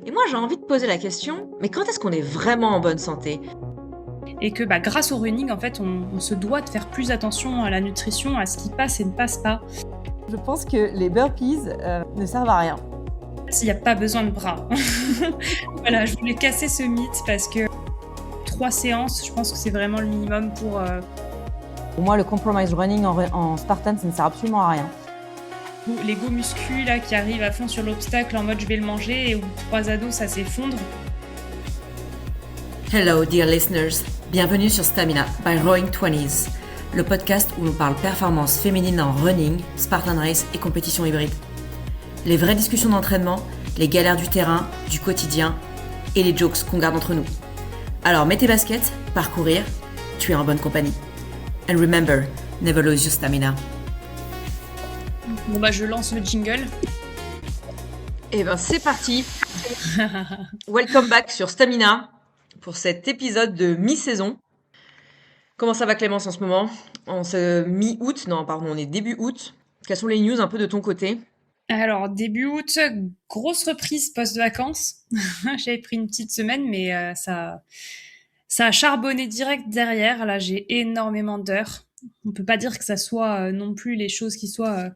Et moi, j'ai envie de poser la question, mais quand est-ce qu'on est vraiment en bonne santé? Et que grâce au running, en fait, on se doit de faire plus attention à la nutrition, à ce qui passe et ne passe pas. Je pense que les burpees ne servent à rien. Il n'y a pas besoin de bras. Voilà, je voulais casser ce mythe parce que 3 séances, je pense que c'est vraiment le minimum pour Pour moi, le compromise running en Spartan, ça ne sert absolument à rien. les go muscu là, qui arrivent à fond sur l'obstacle en mode je vais le manger et où 3 ados ça s'effondre. Hello, dear listeners. Bienvenue sur Stamina by Rowing 20s, le podcast où l'on parle performance féminine en running, Spartan Race et compétition hybride. Les vraies discussions d'entraînement, les galères du terrain, du quotidien et les jokes qu'on garde entre nous. Alors mets tes baskets, parcourir, tu es en bonne compagnie. And remember, never lose your stamina. Bon je lance le jingle. Et ben c'est parti. Welcome back sur Stamina pour cet épisode de mi-saison. Comment ça va Clémence en ce moment? En ce mi-août, non pardon, on est début août. Quelles sont les news un peu de ton côté? Alors début août, grosse reprise post-vacances. J'avais pris une petite semaine mais ça a charbonné direct derrière. Là, j'ai énormément d'heures. On peut pas dire que ça soit non plus les choses qui soient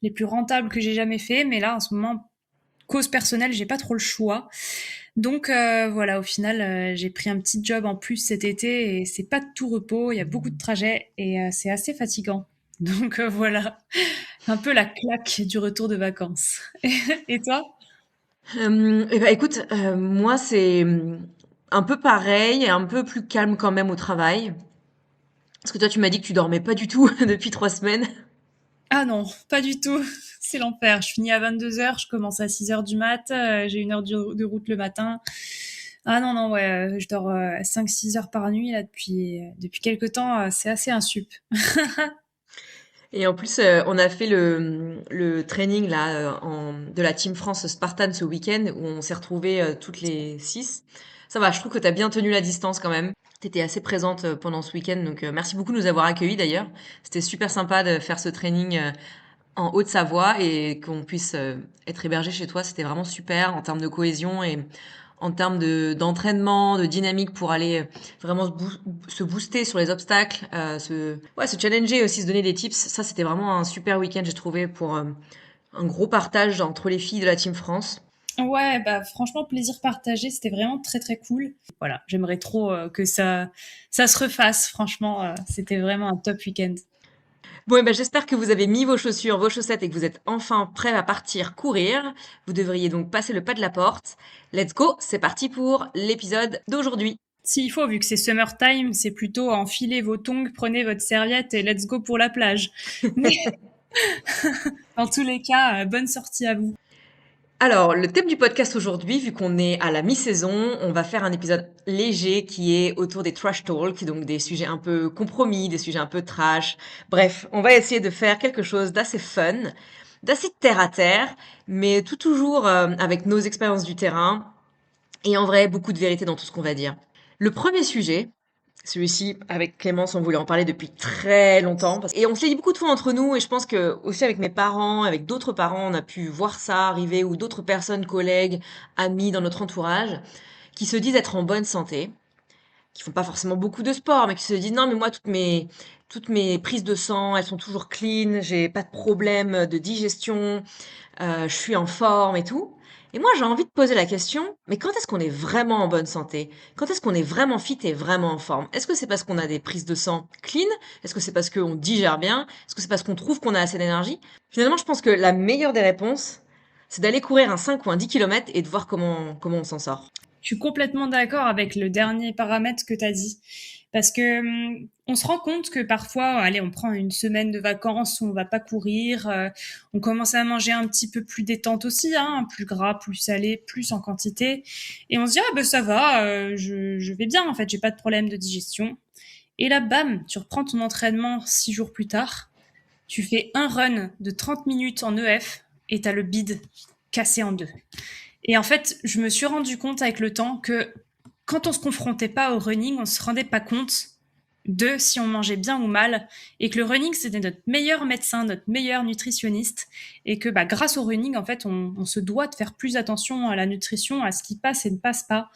les plus rentables que j'ai jamais fait, mais là, en ce moment, cause personnelle, j'ai pas trop le choix. Donc voilà, au final, j'ai pris un petit job en plus cet été et c'est pas de tout repos. Il y a beaucoup de trajets et c'est assez fatigant. Donc voilà, un peu la claque du retour de vacances. Et toi? Eh ben écoute, moi c'est un peu pareil et un peu plus calme quand même au travail. Parce que toi tu m'as dit que tu dormais pas du tout depuis 3 semaines. Ah non, pas du tout. C'est l'enfer. Je finis à 22 heures, je commence à 6 heures du mat, j'ai 1 heure de route le matin. Ah non, non, ouais, je dors 5-6 heures par nuit là depuis quelque temps, c'est assez insup. Et en plus, on a fait le training là de la Team France Spartan ce week-end où on s'est retrouvés toutes les 6. Ça va, je trouve que tu as bien tenu la distance quand même. Tu étais assez présente pendant ce week-end, donc merci beaucoup de nous avoir accueillis d'ailleurs. C'était super sympa de faire ce training en Haute-Savoie et qu'on puisse être hébergé chez toi. C'était vraiment super en termes de cohésion et en termes d'entraînement, de dynamique pour aller vraiment se booster sur les obstacles, se challenger aussi, se donner des tips. Ça, c'était vraiment un super week-end, j'ai trouvé, pour un gros partage entre les filles de la Team France. Ouais, franchement, plaisir partagé, c'était vraiment très très cool. Voilà, j'aimerais trop que ça se refasse, franchement, c'était vraiment un top week-end. Bon, et ben, j'espère que vous avez mis vos chaussures, vos chaussettes et que vous êtes enfin prêts à partir courir. Vous devriez donc passer le pas de la porte. Let's go, c'est parti pour l'épisode d'aujourd'hui. S'il faut, vu que c'est summertime, c'est plutôt enfiler vos tongs, prenez votre serviette et let's go pour la plage. Mais dans tous les cas, bonne sortie à vous. Alors, le thème du podcast aujourd'hui, vu qu'on est à la mi-saison, on va faire un épisode léger qui est autour des trash talk, donc des sujets un peu compromis, des sujets un peu trash. Bref, on va essayer de faire quelque chose d'assez fun, d'assez terre à terre, mais tout toujours avec nos expériences du terrain et en vrai beaucoup de vérité dans tout ce qu'on va dire. Le premier sujet, celui-ci, avec Clémence, on voulait en parler depuis très longtemps. Et on se l'est dit beaucoup de fois entre nous, et je pense que aussi avec mes parents, avec d'autres parents, on a pu voir ça arriver, ou d'autres personnes, collègues, amis dans notre entourage, qui se disent être en bonne santé, qui font pas forcément beaucoup de sport, mais qui se disent non, mais moi, toutes mes prises de sang, elles sont toujours clean, j'ai pas de problème de digestion, je suis en forme et tout. Et moi, j'ai envie de poser la question, mais quand est-ce qu'on est vraiment en bonne santé? Quand est-ce qu'on est vraiment fit et vraiment en forme? Est-ce que c'est parce qu'on a des prises de sang clean? Est-ce que c'est parce qu'on digère bien? Est-ce que c'est parce qu'on trouve qu'on a assez d'énergie? Finalement, je pense que la meilleure des réponses, c'est d'aller courir un 5 ou un 10 kilomètres et de voir comment on s'en sort. Je suis complètement d'accord avec le dernier paramètre que tu as dit. Parce que on se rend compte que parfois, allez, on prend une semaine de vacances où on va pas courir, on commence à manger un petit peu plus détente aussi, hein, plus gras, plus salé, plus en quantité, et on se dit ah ben ça va, je vais bien en fait, j'ai pas de problème de digestion. Et là, bam, tu reprends ton entraînement 6 jours plus tard, tu fais un run de 30 minutes en EF et t'as le bide cassé en deux. Et en fait, je me suis rendu compte avec le temps que quand on se confrontait pas au running, on se rendait pas compte de si on mangeait bien ou mal, et que le running c'était notre meilleur médecin, notre meilleur nutritionniste, et que grâce au running en fait on se doit de faire plus attention à la nutrition, à ce qui passe et ne passe pas,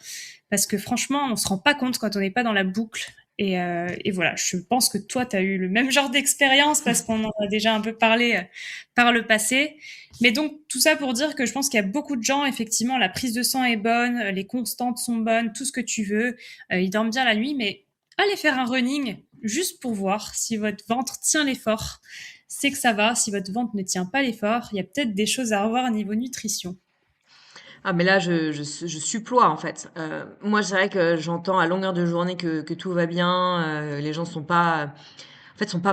parce que franchement on se rend pas compte quand on n'est pas dans la boucle. Et voilà, je pense que toi, tu as eu le même genre d'expérience parce qu'on en a déjà un peu parlé par le passé. Mais donc, tout ça pour dire que je pense qu'il y a beaucoup de gens, effectivement, la prise de sang est bonne, les constantes sont bonnes, tout ce que tu veux. Ils dorment bien la nuit, mais allez faire un running juste pour voir si votre ventre tient l'effort. C'est que ça va. Si votre ventre ne tient pas l'effort, il y a peut-être des choses à revoir au niveau nutrition. Ah mais là je supploie en fait. Moi c'est vrai que j'entends à longueur de journée que tout va bien, les gens sont pas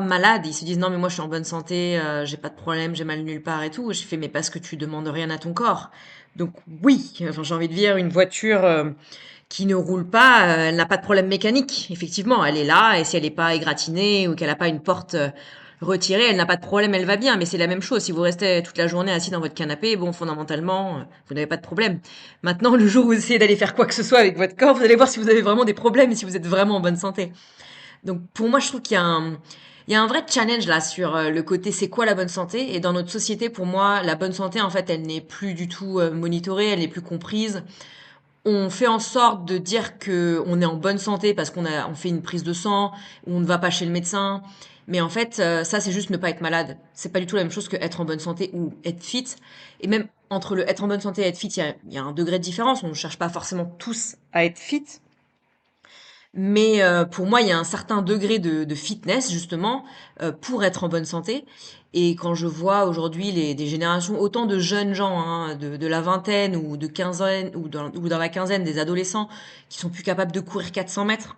malades, ils se disent non mais moi je suis en bonne santé, j'ai pas de problème, j'ai mal nulle part et tout. Je fais mais parce que tu demandes rien à ton corps. Donc oui, enfin j'ai envie de dire une voiture qui ne roule pas, elle n'a pas de problème mécanique. Effectivement, elle est là et si elle n'est pas égratignée ou qu'elle n'a pas une porte retirée, elle n'a pas de problème, elle va bien. Mais c'est la même chose. Si vous restez toute la journée assis dans votre canapé, bon, fondamentalement, vous n'avez pas de problème. Maintenant, le jour où vous essayez d'aller faire quoi que ce soit avec votre corps, vous allez voir si vous avez vraiment des problèmes et si vous êtes vraiment en bonne santé. Donc, pour moi, je trouve il y a un vrai challenge là sur le côté c'est quoi la bonne santé. Et dans notre société, pour moi, la bonne santé, en fait, elle n'est plus du tout monitorée, elle n'est plus comprise. On fait en sorte de dire que on est en bonne santé parce on fait une prise de sang, ou on ne va pas chez le médecin. Mais en fait, ça, c'est juste ne pas être malade. C'est pas du tout la même chose que être en bonne santé ou être fit. Et même entre le être en bonne santé et être fit, il y a un degré de différence. On ne cherche pas forcément tous à être fit. Mais pour moi, il y a un certain degré de fitness, justement, pour être en bonne santé. Et quand je vois aujourd'hui des générations, autant de jeunes gens, hein, de la vingtaine ou de quinzaine, ou dans la quinzaine, des adolescents qui sont plus capables de courir 400 mètres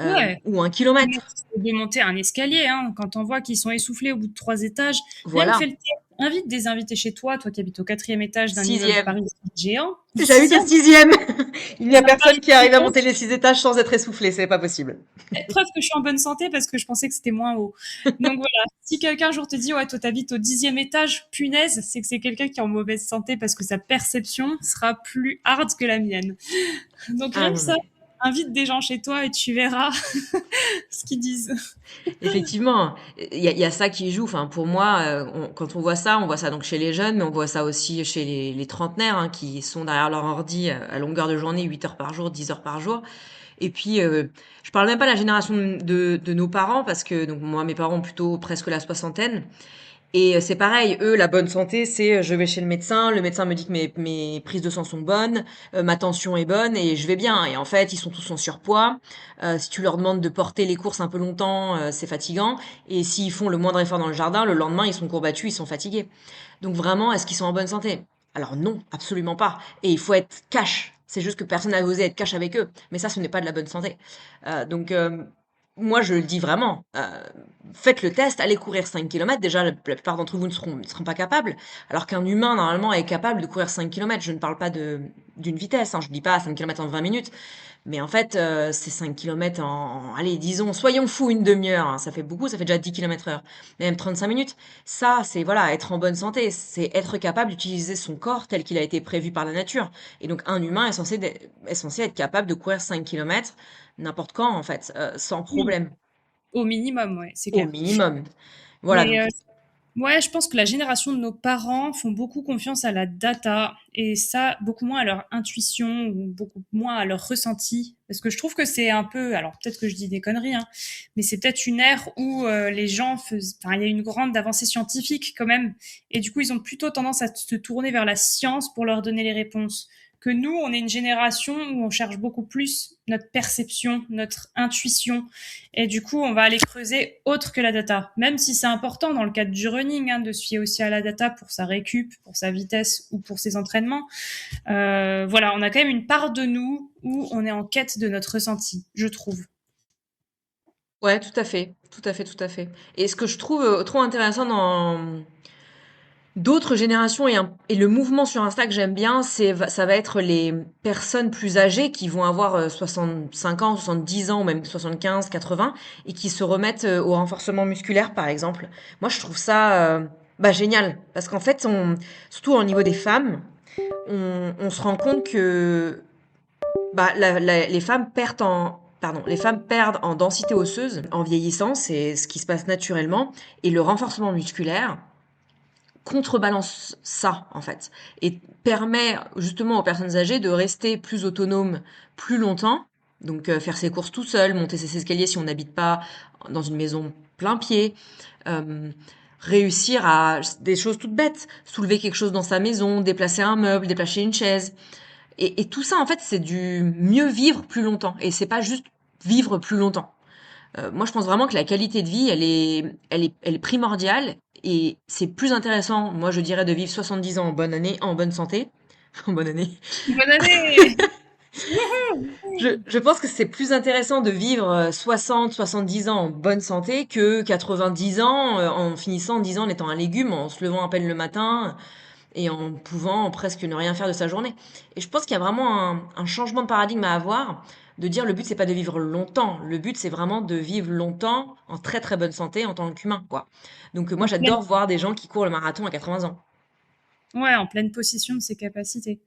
Ouais, ou 1 kilomètre. de monter un escalier, hein, quand on voit qu'ils sont essoufflés au bout de 3 étages. Rien que Voilà. fais le tour. Invite des invités chez toi, toi qui habites au 4e étage d'un immeuble Sixième. parisien géant, ou J'habite au 6e, sixième. Il n'y a d'un personne Paris qui arrive à géant. monter les 6 étages sans être essoufflé. C'est pas possible. Preuve que je suis en bonne santé parce que je pensais que c'était moins haut. Donc voilà, si quelqu'un un jour te dit ouais toi t'habites au 10e étage, punaise, c'est que c'est quelqu'un qui est en mauvaise santé parce que sa perception sera plus hard que la mienne. Donc Ah rien que non, ça, mais invite des gens chez toi et tu verras ce qu'ils disent. effectivement, il y a ça qui joue. Enfin, pour moi, quand on voit ça donc chez les jeunes, mais on voit ça aussi chez les trentenaires, hein, qui sont derrière leur ordi à longueur de journée, 8 heures par jour, 10 heures par jour. Et puis, je parle même pas de la génération de nos parents, parce que donc moi, mes parents ont plutôt presque la soixantaine. Et c'est pareil, eux, la bonne santé, c'est je vais chez le médecin me dit que mes prises de sang sont bonnes, ma tension est bonne et je vais bien. Et en fait, ils sont tous en surpoids. Si tu leur demandes de porter les courses un peu longtemps, c'est fatigant. Et s'ils font le moindre effort dans le jardin, le lendemain, ils sont courbattus, ils sont fatigués. Donc vraiment, est-ce qu'ils sont en bonne santé? Alors non, absolument pas. Et il faut être cash. C'est juste que personne n'a osé être cash avec eux. Mais ça, ce n'est pas de la bonne santé. Donc, moi, je le dis vraiment. Faites le test, allez courir 5 kilomètres. Déjà, la plupart d'entre vous ne seront pas capables. Alors qu'un humain, normalement, est capable de courir 5 kilomètres. Je ne parle pas d'une vitesse, hein. Je ne dis pas 5 kilomètres en 20 minutes. Mais en fait, c'est 5 kilomètres allez, disons, soyons fous, une demi-heure, hein. Ça fait beaucoup, ça fait déjà 10 kilomètres heure. Mais même 35 minutes. Ça, c'est, voilà, être en bonne santé. C'est être capable d'utiliser son corps tel qu'il a été prévu par la nature. Et donc, un humain est censé être capable de courir 5 kilomètres n'importe quand, en fait, sans Oui, problème. au minimum, ouais, c'est Au clair. minimum. Voilà, Mais donc ouais, je pense que la génération de nos parents font beaucoup confiance à la data et ça, beaucoup moins à leur intuition ou beaucoup moins à leur ressenti. Parce que je trouve que c'est un peu, alors peut-être que je dis des conneries, hein, mais c'est peut-être une ère où les gens enfin, il y a une grande avancée scientifique quand même, et du coup, ils ont plutôt tendance à se tourner vers la science pour leur donner les réponses. Que nous, on est une génération où on cherche beaucoup plus notre perception, notre intuition, et du coup, on va aller creuser autre que la data. Même si c'est important dans le cadre du running, hein, de se fier aussi à la data pour sa récup, pour sa vitesse ou pour ses entraînements. Voilà, on a quand même une part de nous où on est en quête de notre ressenti, je trouve. ouais, tout à fait, tout à fait, tout à fait. Et ce que je trouve trop intéressant dans d'autres générations et le mouvement sur Insta que j'aime bien, ça va être les personnes plus âgées qui vont avoir 65 ans, 70 ans ou même 75, 80 et qui se remettent au renforcement musculaire par exemple. Moi, je trouve ça génial parce qu'en fait, surtout au niveau des femmes, on se rend compte que les femmes perdent les femmes perdent en densité osseuse en vieillissant, c'est ce qui se passe naturellement, et le renforcement musculaire contrebalance ça, en fait, et permet justement aux personnes âgées de rester plus autonomes plus longtemps. Donc, faire ses courses tout seul, monter ses escaliers si on n'habite pas dans une maison plein pied, euh, réussir à des choses toutes bêtes, soulever quelque chose dans sa maison, déplacer un meuble, déplacer une chaise. Et tout ça, en fait, c'est du mieux vivre plus longtemps. Et c'est pas juste vivre plus longtemps. Moi, je pense vraiment que la qualité de vie, elle est primordiale et c'est plus intéressant, moi, je dirais, de vivre 70 ans en bonne année, en bonne santé. En bonne année. Bonne année! Je pense que c'est plus intéressant de vivre 60, 70 ans en bonne santé que 90 ans en finissant 10 ans en étant un légume, en se levant à peine le matin et en pouvant presque ne rien faire de sa journée. Et je pense qu'il y a vraiment un changement de paradigme à avoir, de dire le but c'est pas de vivre longtemps, le but c'est vraiment de vivre longtemps en très très bonne santé en tant qu'humain, quoi. Donc moi En pleine, j'adore voir des gens qui courent le marathon à 80 ans. ouais, en pleine possession de ses capacités.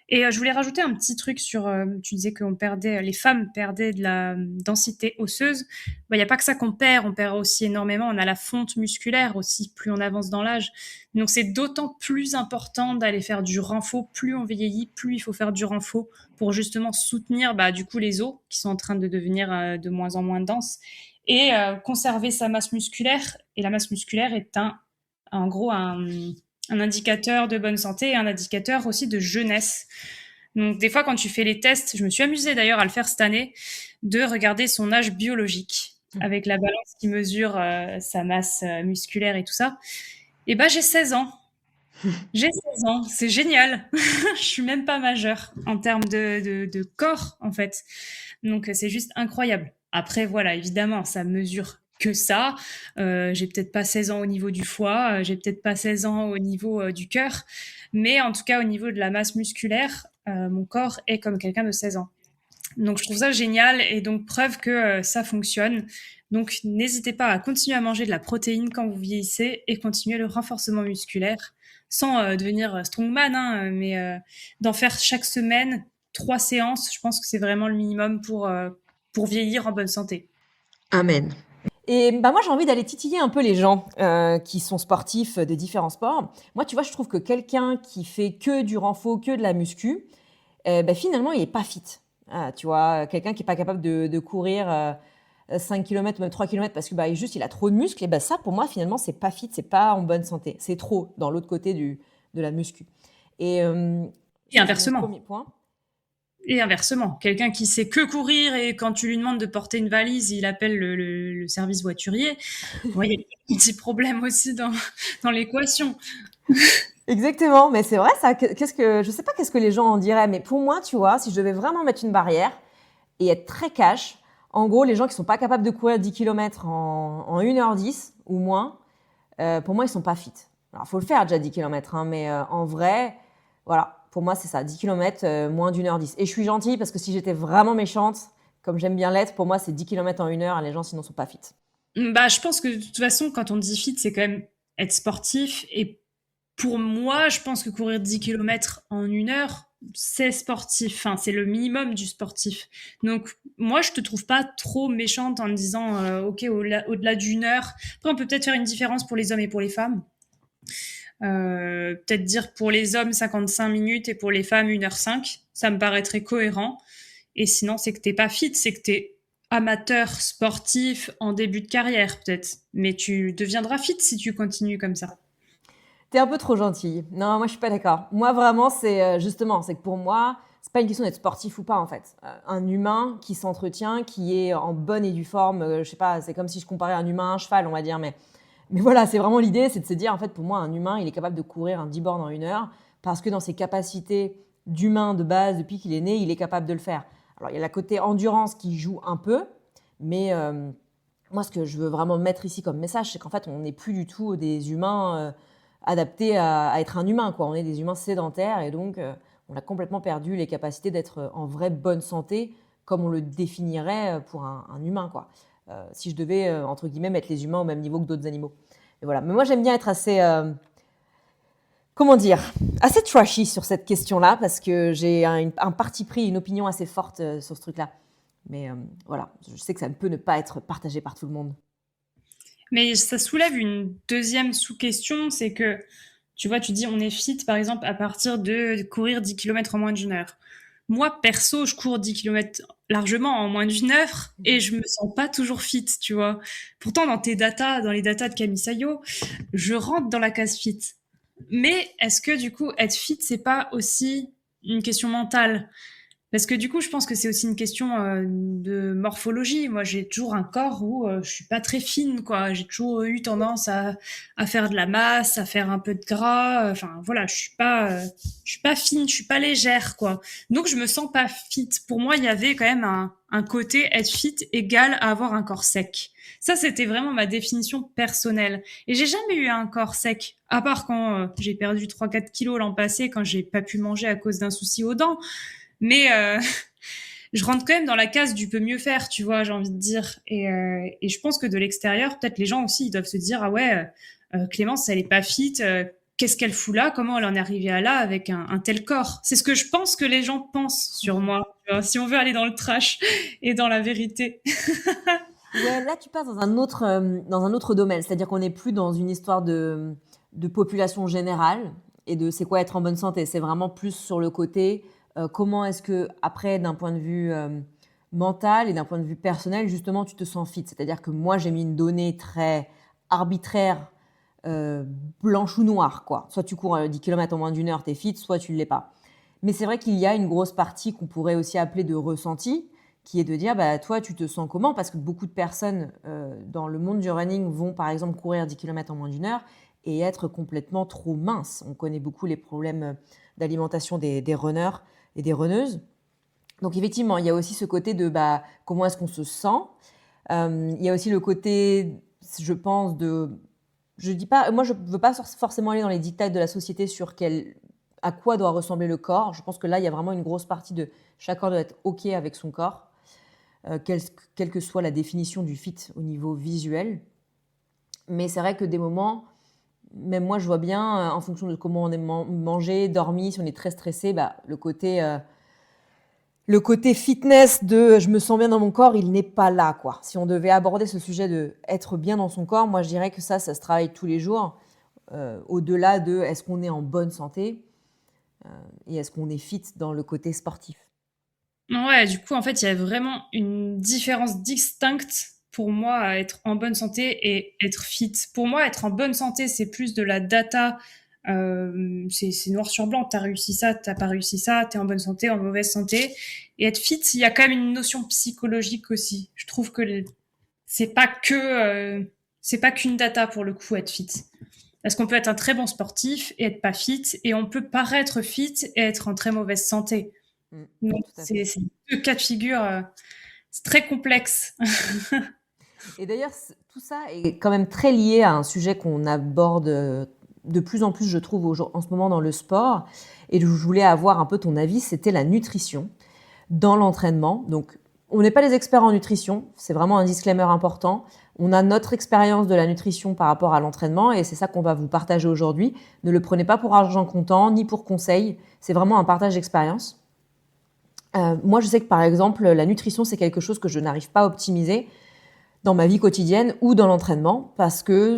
Et je voulais rajouter un petit truc sur, tu disais qu'on perdait, les femmes perdaient de la densité osseuse. Bah, il n'y a pas que ça qu'on perd, on perd aussi énormément. On a la fonte musculaire aussi, plus on avance dans l'âge. Donc c'est d'autant plus important d'aller faire du renfort. Plus on vieillit, plus il faut faire du renfort pour justement soutenir bah, du coup les os qui sont en train de devenir de moins en moins denses et conserver sa masse musculaire. Et la masse musculaire est en gros un indicateur de bonne santé et un indicateur aussi de jeunesse. Donc des fois quand tu fais les tests, je me suis amusée d'ailleurs à le faire cette année, de regarder son âge biologique avec la balance qui mesure sa masse musculaire et tout ça. Et ben j'ai 16 ans. J'ai 16 ans, c'est génial. Je suis même pas majeure en termes de corps en fait. Donc c'est juste incroyable. Après voilà, évidemment, ça mesure que ça. J'ai peut-être pas 16 ans au niveau du foie, j'ai peut-être pas 16 ans au niveau du cœur, mais en tout cas au niveau de la masse musculaire, mon corps est comme quelqu'un de 16 ans. Donc je trouve ça génial et donc preuve que ça fonctionne. Donc n'hésitez pas à continuer à manger de la protéine quand vous vieillissez et continuer le renforcement musculaire sans devenir strongman, hein, mais d'en faire chaque semaine 3 séances. Je pense que c'est vraiment le minimum pour vieillir en bonne santé. Amen. Et bah moi, j'ai envie d'aller titiller un peu les gens qui sont sportifs de différents sports. Moi, tu vois, je trouve que quelqu'un qui fait que du renfort, que de la muscu, bah, finalement, il est pas fit. Ah, tu vois, quelqu'un qui est pas capable de courir 5 km, même 3 km parce que bah, juste il a trop de muscles, et bah, ça, pour moi, finalement, c'est pas fit, c'est pas en bonne santé. C'est trop dans l'autre côté de la muscu. Et Et ça, c'est mon inversement. premier point. Et inversement, quelqu'un qui sait que courir et quand tu lui demandes de porter une valise, il appelle le service voiturier. Bon, il y a un petit problème aussi dans l'équation. Exactement, mais c'est vrai ça. Je sais pas qu'est-ce que les gens en diraient, mais pour moi, tu vois, si je devais vraiment mettre une barrière et être très cash, en gros, les gens qui sont pas capables de courir 10 km en 1h10 ou moins, pour moi, ils sont pas fit. Alors, faut le faire déjà 10 km, hein, mais en vrai, voilà, pour moi, c'est ça, 10 km moins d'1h10. Et je suis gentille parce que si j'étais vraiment méchante, comme j'aime bien l'être, pour moi, c'est 10 km en 1 heure, et les gens sinon sont pas fit. Bah, je pense que de toute façon, quand on dit fit, c'est quand même être sportif. Et pour moi, je pense que courir 10 km en 1 heure, c'est sportif. Enfin, c'est le minimum du sportif. Donc, moi, je te trouve pas trop méchante en me disant, OK, au-delà d'1 heure. Après, on peut peut-être faire une différence pour les hommes et pour les femmes. Peut-être dire pour les hommes 55 minutes et pour les femmes 1h05. Ça me paraîtrait cohérent. Et sinon, c'est que t'es pas fit, c'est que t'es amateur sportif en début de carrière, peut-être. Mais tu deviendras fit si tu continues comme ça. T'es un peu trop gentille. Non, moi je suis pas d'accord. Moi vraiment, c'est justement, c'est que pour moi, c'est pas une question d'être sportif ou pas en fait. Un humain qui s'entretient, qui est en bonne et due forme, je sais pas, c'est comme si je comparais un humain à un cheval, on va dire, mais voilà, c'est vraiment l'idée, c'est de se dire en fait pour moi un humain, il est capable de courir un 10 bornes en 1 heure parce que dans ses capacités d'humain de base depuis qu'il est né, il est capable de le faire. Alors il y a la côté endurance qui joue un peu, mais moi ce que je veux vraiment mettre ici comme message, c'est qu'en fait on n'est plus du tout des humains adaptés à être un humain, quoi. On est des humains sédentaires et donc on a complètement perdu les capacités d'être en vraie bonne santé comme on le définirait pour un humain, quoi. Si je devais, entre guillemets, mettre les humains au même niveau que d'autres animaux. Et voilà. Mais moi, j'aime bien être assez, comment dire, assez trashy sur cette question-là parce que j'ai un parti pris, une opinion assez forte sur ce truc-là. Mais voilà, je sais que ça ne peut ne pas être partagé par tout le monde. Mais ça soulève une deuxième sous-question, c'est que, tu vois, tu dis on est fit, par exemple, à partir de courir 10 kilomètres en moins d'une heure. Moi, perso, je cours 10 kilomètres largement en moins d'une heure et je me sens pas toujours fit, tu vois. Pourtant, dans les datas de Camille Sayo, je rentre dans la case fit. Mais est-ce que, du coup, être fit, c'est pas aussi une question mentale? Parce que du coup, je pense que c'est aussi une question de morphologie. Moi, j'ai toujours un corps où je suis pas très fine, quoi. J'ai toujours eu tendance à faire de la masse, à faire un peu de gras. Enfin, voilà, je suis pas fine, je suis pas légère, quoi. Donc, je me sens pas fit. Pour moi, il y avait quand même un côté être fit égal à avoir un corps sec. Ça, c'était vraiment ma définition personnelle. Et j'ai jamais eu un corps sec, à part quand j'ai perdu 3-4 kilos l'an passé, quand j'ai pas pu manger à cause d'un souci aux dents. Mais je rentre quand même dans la case du peut mieux faire, tu vois, j'ai envie de dire. Et je pense que de l'extérieur, peut-être les gens aussi, ils doivent se dire, ah ouais, Clémence, elle est pas fit, qu'est-ce qu'elle fout là? Comment elle en est arrivée à là avec un tel corps? C'est ce que je pense que les gens pensent sur moi, tu vois, si on veut aller dans le trash et dans la vérité. Ouais, là, tu passes dans un autre domaine. C'est-à-dire qu'on n'est plus dans une histoire de population générale et de c'est quoi être en bonne santé. C'est vraiment plus sur le côté comment est-ce que, après, d'un point de vue mental et d'un point de vue personnel, justement, tu te sens fit. C'est-à-dire que moi, j'ai mis une donnée très arbitraire, euh, blanche ou noire, quoi. Soit tu cours 10 km en moins d'une heure, t'es fit, soit tu ne l'es pas. Mais c'est vrai qu'il y a une grosse partie qu'on pourrait aussi appeler de ressenti, qui est de dire, bah, toi, tu te sens comment? Parce que beaucoup de personnes dans le monde du running vont, par exemple, courir 10 km en moins d'une heure et être complètement trop minces. On connaît beaucoup les problèmes d'alimentation des runners et des runneuses. Donc, effectivement, il y a aussi ce côté de bah, comment est-ce qu'on se sent. Il y a aussi le côté, je pense, de... Je dis pas, moi, je ne veux pas forcément aller dans les dictats de la société sur à quoi doit ressembler le corps. Je pense que là, il y a vraiment une grosse partie de chacun doit être OK avec son corps, quelle que soit la définition du fit au niveau visuel. Mais c'est vrai que des moments, même moi, je vois bien, en fonction de comment on est mangé, dormi, si on est très stressé, bah, le côté fitness de je me sens bien dans mon corps, il n'est pas là, quoi. Si on devait aborder ce sujet de être bien dans son corps, moi, je dirais que ça se travaille tous les jours, au-delà de est-ce qu'on est en bonne santé et est-ce qu'on est fit dans le côté sportif. Ouais, du coup, en fait, il y a vraiment une différence distincte pour moi à être en bonne santé et être fit. Pour moi, être en bonne santé, c'est plus de la data. C'est noir sur blanc. T'as réussi ça, t'as pas réussi ça. T'es en bonne santé, en mauvaise santé. Et être fit, il y a quand même une notion psychologique aussi. Je trouve que c'est pas que c'est pas qu'une data pour le coup être fit. Parce qu'on peut être un très bon sportif et être pas fit, et on peut paraître fit et être en très mauvaise santé. Donc, Tout à fait. c'est deux cas de figure, c'est très complexe. Et d'ailleurs, tout ça est quand même très lié à un sujet qu'on aborde de plus en plus, je trouve, en ce moment dans le sport. Et je voulais avoir un peu ton avis, c'était la nutrition dans l'entraînement. Donc, on n'est pas les experts en nutrition, c'est vraiment un disclaimer important. On a notre expérience de la nutrition par rapport à l'entraînement et c'est ça qu'on va vous partager aujourd'hui. Ne le prenez pas pour argent comptant ni pour conseil, c'est vraiment un partage d'expérience. Moi, je sais que par exemple, la nutrition, c'est quelque chose que je n'arrive pas à optimiser dans ma vie quotidienne ou dans l'entraînement parce que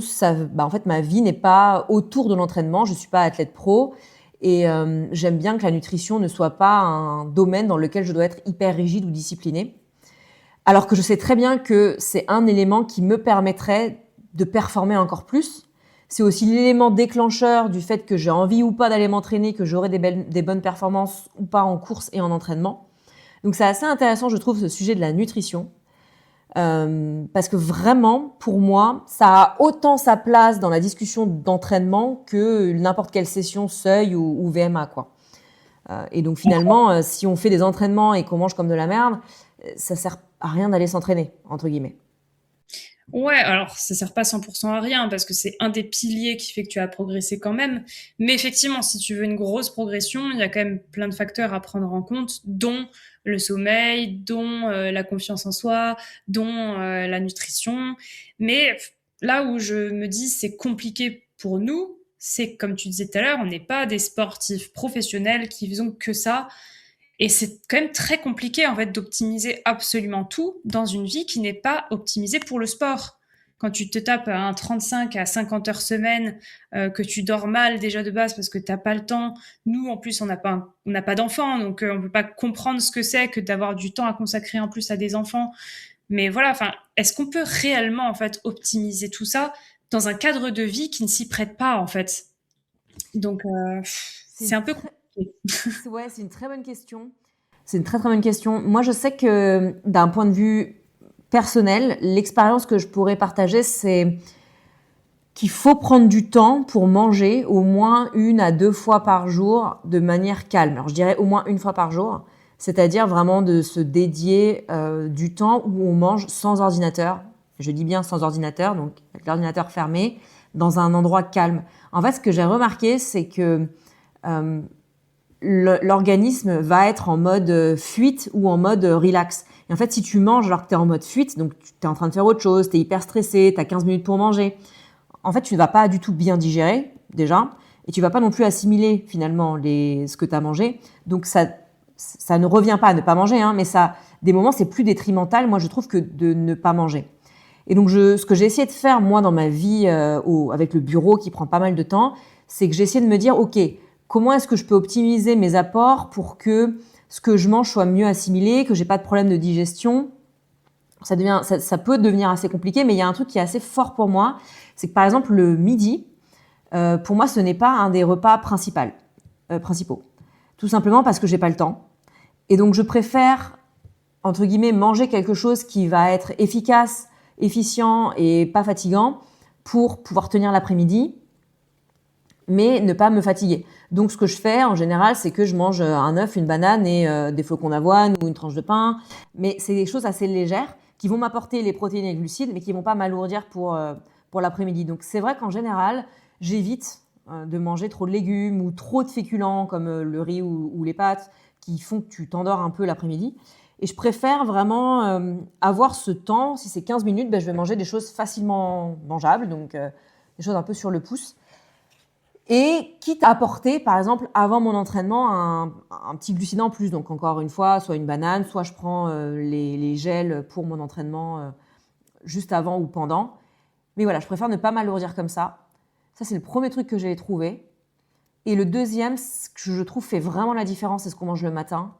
en fait, ma vie n'est pas autour de l'entraînement. Je ne suis pas athlète pro et j'aime bien que la nutrition ne soit pas un domaine dans lequel je dois être hyper rigide ou disciplinée. Alors que je sais très bien que c'est un élément qui me permettrait de performer encore plus. C'est aussi l'élément déclencheur du fait que j'ai envie ou pas d'aller m'entraîner, que j'aurai des bonnes performances ou pas en course et en entraînement. Donc c'est assez intéressant, je trouve, ce sujet de la nutrition. Parce que vraiment, pour moi, ça a autant sa place dans la discussion d'entraînement que n'importe quelle session seuil ou VMA, quoi. Et donc finalement, si on fait des entraînements et qu'on mange comme de la merde, ça sert à rien d'aller s'entraîner, entre guillemets. Ouais, alors ça sert pas 100% à rien parce que c'est un des piliers qui fait que tu as progressé quand même. Mais effectivement, si tu veux une grosse progression, il y a quand même plein de facteurs à prendre en compte, dont le sommeil, dont la confiance en soi, dont la nutrition. Mais là où je me dis c'est compliqué pour nous, c'est comme tu disais tout à l'heure, on n'est pas des sportifs professionnels qui faisons que ça. Et c'est quand même très compliqué en fait d'optimiser absolument tout dans une vie qui n'est pas optimisée pour le sport. Quand tu te tapes un 35 à 50 heures semaine, que tu dors mal déjà de base parce que t'as pas le temps. Nous, en plus, on n'a pas d'enfants, donc on peut pas comprendre ce que c'est que d'avoir du temps à consacrer en plus à des enfants. Mais voilà, enfin, est-ce qu'on peut réellement en fait optimiser tout ça dans un cadre de vie qui ne s'y prête pas en fait? Donc C'est c'est une un peu très, compliqué. ouais, c'est une très bonne question. C'est une très très bonne question. Moi, je sais que d'un point de vue personnel, l'expérience que je pourrais partager, c'est qu'il faut prendre du temps pour manger au moins 1 à 2 fois par jour de manière calme. Alors, je dirais au moins 1 fois par jour, c'est-à-dire vraiment de se dédier du temps où on mange sans ordinateur. Je dis bien sans ordinateur, donc avec l'ordinateur fermé, dans un endroit calme. En fait, ce que j'ai remarqué, c'est que euh, l'organisme va être en mode fuite ou en mode relax. Et en fait, si tu manges alors que tu es en mode fuite, donc tu es en train de faire autre chose, tu es hyper stressé, tu as 15 minutes pour manger, en fait, tu ne vas pas du tout bien digérer, déjà, et tu ne vas pas non plus assimiler finalement ce que tu as mangé. Donc, ça ne revient pas à ne pas manger, hein, mais ça, des moments, c'est plus détrimental, moi, je trouve, que de ne pas manger. Et donc, ce que j'ai essayé de faire, moi, dans ma vie, avec le bureau qui prend pas mal de temps, c'est que j'ai essayé de me dire, OK, comment est-ce que je peux optimiser mes apports pour que ce que je mange soit mieux assimilé, que j'ai pas de problème de digestion. Ça peut devenir assez compliqué, mais il y a un truc qui est assez fort pour moi, c'est que par exemple le midi, pour moi, ce n'est pas un des repas principaux. Tout simplement parce que j'ai pas le temps. Et donc je préfère, entre guillemets, manger quelque chose qui va être efficace, efficient et pas fatigant pour pouvoir tenir l'après-midi, mais ne pas me fatiguer. Donc ce que je fais en général, c'est que je mange un œuf, une banane et des flocons d'avoine ou une tranche de pain. Mais c'est des choses assez légères qui vont m'apporter les protéines et les glucides, mais qui vont pas m'alourdir pour l'après-midi. Donc c'est vrai qu'en général, j'évite de manger trop de légumes ou trop de féculents comme le riz ou les pâtes qui font que tu t'endors un peu l'après-midi. Et je préfère vraiment avoir ce temps. Si c'est 15 minutes, ben, je vais manger des choses facilement mangeables, donc des choses un peu sur le pouce. Et quitte à apporter, par exemple, avant mon entraînement, un petit glucident en plus. Donc, encore une fois, soit une banane, soit je prends les gels pour mon entraînement juste avant ou pendant. Mais voilà, je préfère ne pas m'alourdir comme ça. Ça, c'est le premier truc que j'ai trouvé. Et le deuxième, ce que je trouve fait vraiment la différence, c'est ce qu'on mange le matin.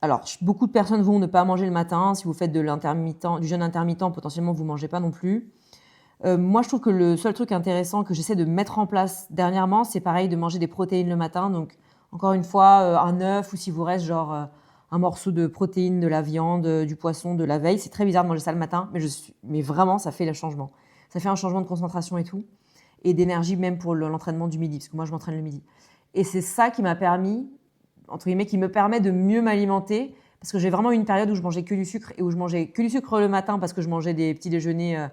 Alors, beaucoup de personnes vont ne pas manger le matin. Si vous faites du jeûne intermittent, potentiellement, vous ne mangez pas non plus. Moi, je trouve que le seul truc intéressant que j'essaie de mettre en place dernièrement, c'est pareil de manger des protéines le matin. Donc, encore une fois, un œuf ou si vous reste genre un morceau de protéines, de la viande, du poisson de la veille. C'est très bizarre de manger ça le matin, mais vraiment, ça fait le changement. Ça fait un changement de concentration et tout, et d'énergie même pour l'entraînement du midi, parce que moi, je m'entraîne le midi. Et c'est ça qui m'a permis, entre guillemets, qui me permet de mieux m'alimenter, parce que j'ai vraiment eu une période où je mangeais que du sucre et où je mangeais que du sucre le matin parce que je mangeais des petits déjeuners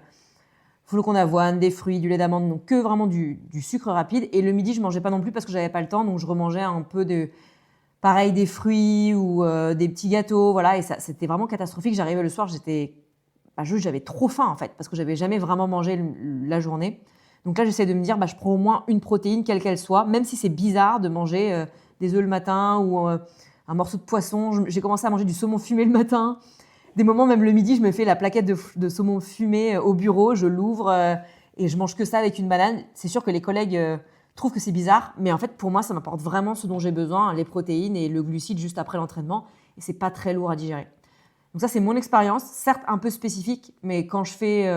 flocons d'avoine, des fruits, du lait d'amande, donc que vraiment du sucre rapide. Et le midi, je mangeais pas non plus parce que j'avais pas le temps, donc je remangeais un peu pareil, des fruits ou des petits gâteaux, voilà. Et ça, c'était vraiment catastrophique. J'arrivais le soir, j'avais trop faim en fait, parce que j'avais jamais vraiment mangé la journée. Donc là, j'essaie de me dire, je prends au moins une protéine, quelle qu'elle soit, même si c'est bizarre de manger des œufs le matin ou un morceau de poisson. J'ai commencé à manger du saumon fumé le matin. Des moments, même le midi, je me fais la plaquette de saumon fumé au bureau, je l'ouvre et je mange que ça avec une banane. C'est sûr que les collègues trouvent que c'est bizarre, mais en fait, pour moi, ça m'apporte vraiment ce dont j'ai besoin, les protéines et le glucide juste après l'entraînement. Et c'est pas très lourd à digérer. Donc ça, c'est mon expérience, certes un peu spécifique, mais quand je fais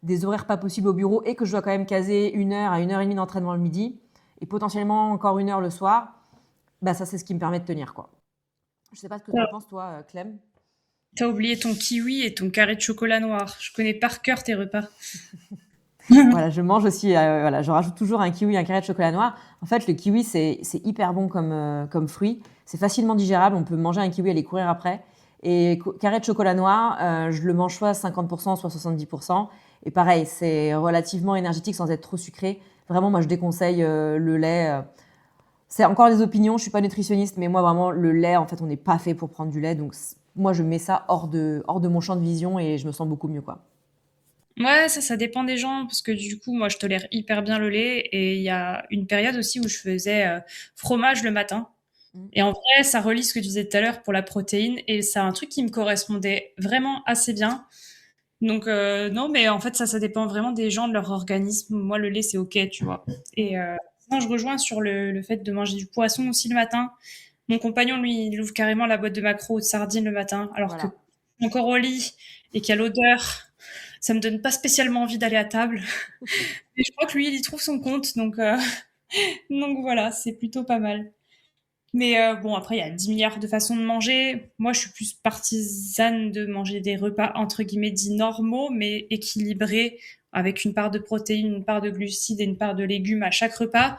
des horaires pas possibles au bureau et que je dois quand même caser 1 heure à 1 heure et demie d'entraînement le midi et potentiellement encore 1 heure le soir, ça, c'est ce qui me permet de tenir, quoi. Je sais pas ce que tu en penses, toi, Clem. T'as oublié ton kiwi et ton carré de chocolat noir. Je connais par cœur tes repas. Voilà, je mange aussi, voilà, je rajoute toujours un kiwi et un carré de chocolat noir. En fait, le kiwi, c'est hyper bon comme fruit. C'est facilement digérable. On peut manger un kiwi et aller courir après. Et carré de chocolat noir, je le mange soit à 50%, soit 70%. Et pareil, c'est relativement énergétique sans être trop sucré. Vraiment, moi, je déconseille le lait. C'est encore des opinions, je suis pas nutritionniste, mais moi, vraiment, le lait, en fait, on n'est pas fait pour prendre du lait. Donc, moi, je mets ça hors de mon champ de vision et je me sens beaucoup mieux, quoi. Ouais, ça dépend des gens, parce que du coup, moi, je tolère hyper bien le lait. Et il y a une période aussi où je faisais fromage le matin. Mm. Et en vrai, ça relie ce que tu disais tout à l'heure pour la protéine, et c'est un truc qui me correspondait vraiment assez bien. Donc non, mais en fait, ça dépend vraiment des gens, de leur organisme. Moi, le lait, c'est OK, tu vois. Et sinon, je rejoins sur le fait de manger du poisson aussi le matin. Mon compagnon, lui, il ouvre carrément la boîte de maquereaux ou de sardines le matin, alors que Voilà. encore au lit et qu'il y a l'odeur, ça me donne pas spécialement envie d'aller à table. Et je crois que lui, il y trouve son compte, donc voilà, c'est plutôt pas mal. Mais bon, après, il y a 10 milliards de façons de manger. Moi, je suis plus partisane de manger des repas, entre guillemets, dits normaux, mais équilibrés, avec une part de protéines, une part de glucides et une part de légumes à chaque repas.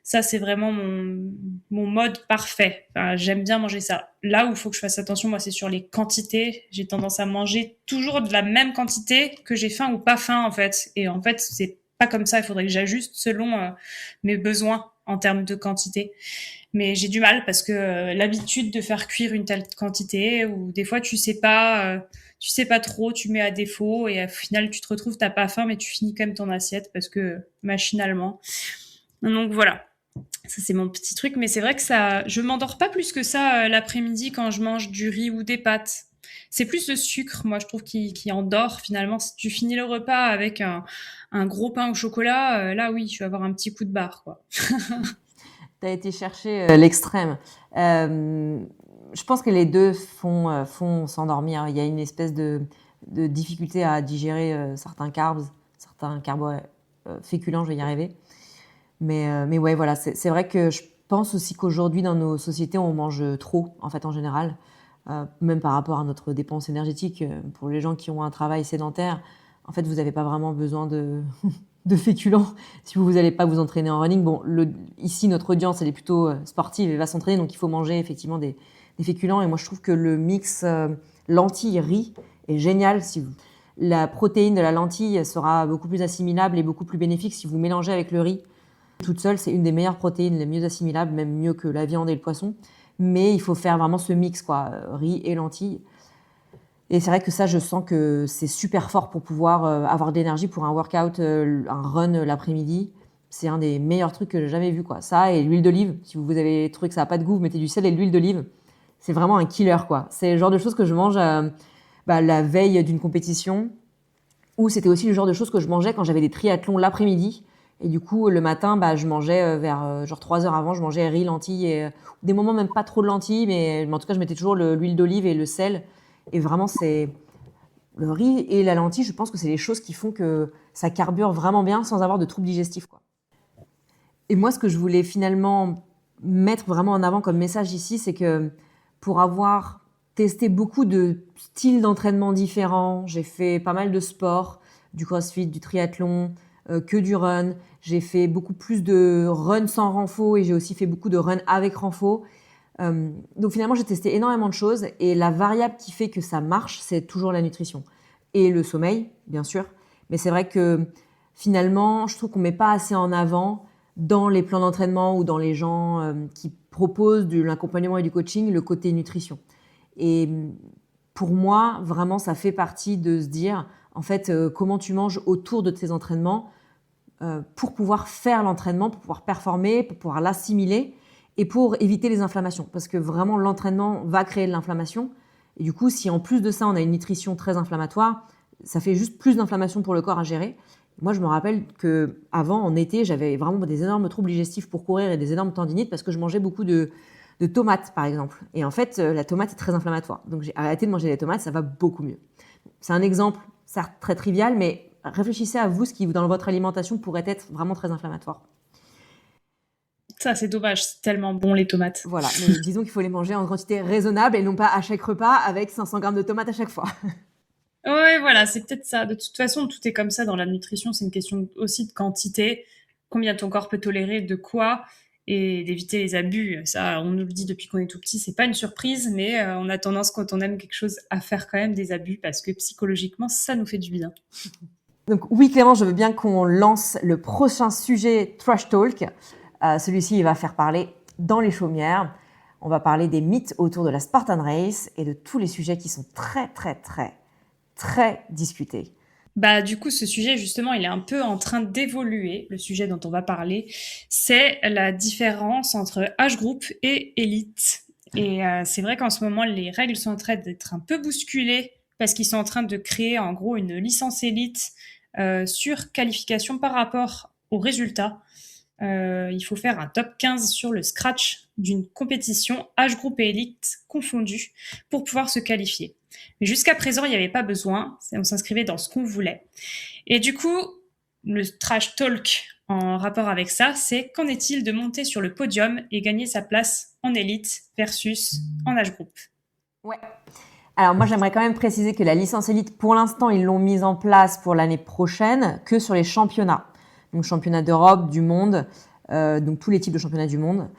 Ça, c'est vraiment mon mode parfait. Enfin, j'aime bien manger ça. Là où il faut que je fasse attention, moi, c'est sur les quantités. J'ai tendance à manger toujours de la même quantité, que j'ai faim ou pas faim, en fait. Et en fait, c'est pas comme ça. Il faudrait que j'ajuste selon mes besoins en termes de quantité. Mais j'ai du mal parce que l'habitude de faire cuire une telle quantité, ou des fois tu sais pas trop, tu mets à défaut et au final tu te retrouves, t'as pas faim mais tu finis quand même ton assiette parce que machinalement. Donc voilà, ça c'est mon petit truc. Mais c'est vrai que je m'endors pas plus que ça l'après-midi quand je mange du riz ou des pâtes. C'est plus le sucre, moi je trouve, qui endort finalement. Si tu finis le repas avec un gros pain au chocolat, là oui, tu vas avoir un petit coup de barre, quoi. Tu as été chercher l'extrême. Je pense que les deux font s'endormir. Il y a une espèce de difficulté à digérer certains carbs, certains féculents, je vais y arriver. Mais ouais, voilà, c'est vrai que je pense aussi qu'aujourd'hui, dans nos sociétés, on mange trop, en fait, en général. Même par rapport à notre dépense énergétique. Pour les gens qui ont un travail sédentaire, en fait, vous n'avez pas vraiment besoin de féculents si vous n'allez pas vous entraîner en running. Bon, ici, notre audience, elle est plutôt sportive et va s'entraîner, donc il faut manger effectivement des féculents. Et moi, je trouve que le mix lentilles-riz est génial. La protéine de la lentille sera beaucoup plus assimilable et beaucoup plus bénéfique si vous mélangez avec le riz. Toute seule, c'est une des meilleures protéines, les mieux assimilables, même mieux que la viande et le poisson. Mais il faut faire vraiment ce mix, quoi, riz et lentilles. Et c'est vrai que ça, je sens que c'est super fort pour pouvoir avoir de l'énergie pour un workout, un run l'après-midi. C'est un des meilleurs trucs que j'ai jamais vu, quoi. Ça et l'huile d'olive. Si vous avez trouvé que ça n'a pas de goût, vous mettez du sel et de l'huile d'olive. C'est vraiment un killer, quoi. C'est le genre de choses que je mange la veille d'une compétition. Ou c'était aussi le genre de choses que je mangeais quand j'avais des triathlons l'après-midi. Et du coup, le matin, je mangeais vers genre 3 heures avant, je mangeais riz, lentilles, et des moments même pas trop de lentilles, mais en tout cas, je mettais toujours l'huile d'olive et le sel. Et vraiment, c'est le riz et la lentille, je pense que c'est les choses qui font que ça carbure vraiment bien sans avoir de troubles digestifs, quoi. Et moi, ce que je voulais finalement mettre vraiment en avant comme message ici, c'est que pour avoir testé beaucoup de styles d'entraînement différents, j'ai fait pas mal de sport, du crossfit, du triathlon, que du run. J'ai fait beaucoup plus de run sans renfo et j'ai aussi fait beaucoup de run avec renfo. Donc finalement, j'ai testé énormément de choses et la variable qui fait que ça marche, c'est toujours la nutrition. Et le sommeil, bien sûr. Mais c'est vrai que finalement, je trouve qu'on ne met pas assez en avant dans les plans d'entraînement ou dans les gens qui proposent de l'accompagnement et du coaching, le côté nutrition. Et pour moi, vraiment, ça fait partie de se dire, en fait, comment tu manges autour de tes entraînements pour pouvoir faire l'entraînement, pour pouvoir performer, pour pouvoir l'assimiler et pour éviter les inflammations. Parce que vraiment, l'entraînement va créer de l'inflammation. Et du coup, si en plus de ça, on a une nutrition très inflammatoire, ça fait juste plus d'inflammation pour le corps à gérer. Moi, je me rappelle qu'avant, en été, j'avais vraiment des énormes troubles digestifs pour courir et des énormes tendinites parce que je mangeais beaucoup de tomates, par exemple. Et en fait, la tomate est très inflammatoire. Donc, j'ai arrêté de manger des tomates, ça va beaucoup mieux. C'est un exemple, certes très trivial, mais réfléchissez à vous ce qui, dans votre alimentation, pourrait être vraiment très inflammatoire. Ça, c'est dommage, c'est tellement bon les tomates. Voilà, mais disons qu'il faut les manger en quantité raisonnable et non pas à chaque repas avec 500 grammes de tomates à chaque fois. Ouais, voilà, c'est peut-être ça. De toute façon, tout est comme ça dans la nutrition. C'est une question aussi de quantité. Combien ton corps peut tolérer de quoi et d'éviter les abus. Ça, on nous le dit depuis qu'on est tout petit. C'est pas une surprise, mais on a tendance, quand on aime quelque chose, à faire quand même des abus parce que psychologiquement, ça nous fait du bien. Donc oui, Clément, je veux bien qu'on lance le prochain sujet Trash Talk. Celui-ci, il va faire parler dans les chaumières. On va parler des mythes autour de la Spartan Race et de tous les sujets qui sont très, très, très, très discutés. Bah, du coup, ce sujet, justement, il est un peu en train d'évoluer. Le sujet dont on va parler, c'est la différence entre âge groupe et élite. Et c'est vrai qu'en ce moment, les règles sont en train d'être un peu bousculées parce qu'ils sont en train de créer, en gros, une licence élite sur qualification par rapport aux résultats. Il faut faire un top 15 sur le scratch d'une compétition, âge groupe et élite confondus, pour pouvoir se qualifier. Mais jusqu'à présent, il n'y avait pas besoin, on s'inscrivait dans ce qu'on voulait. Et du coup, le trash talk en rapport avec ça, c'est qu'en est-il de monter sur le podium et gagner sa place en élite versus en âge groupe? Ouais. Alors moi, j'aimerais quand même préciser que la licence élite, pour l'instant, ils l'ont mise en place pour l'année prochaine que sur les championnats. Donc championnat d'Europe, du monde, donc tous les types de championnats du monde.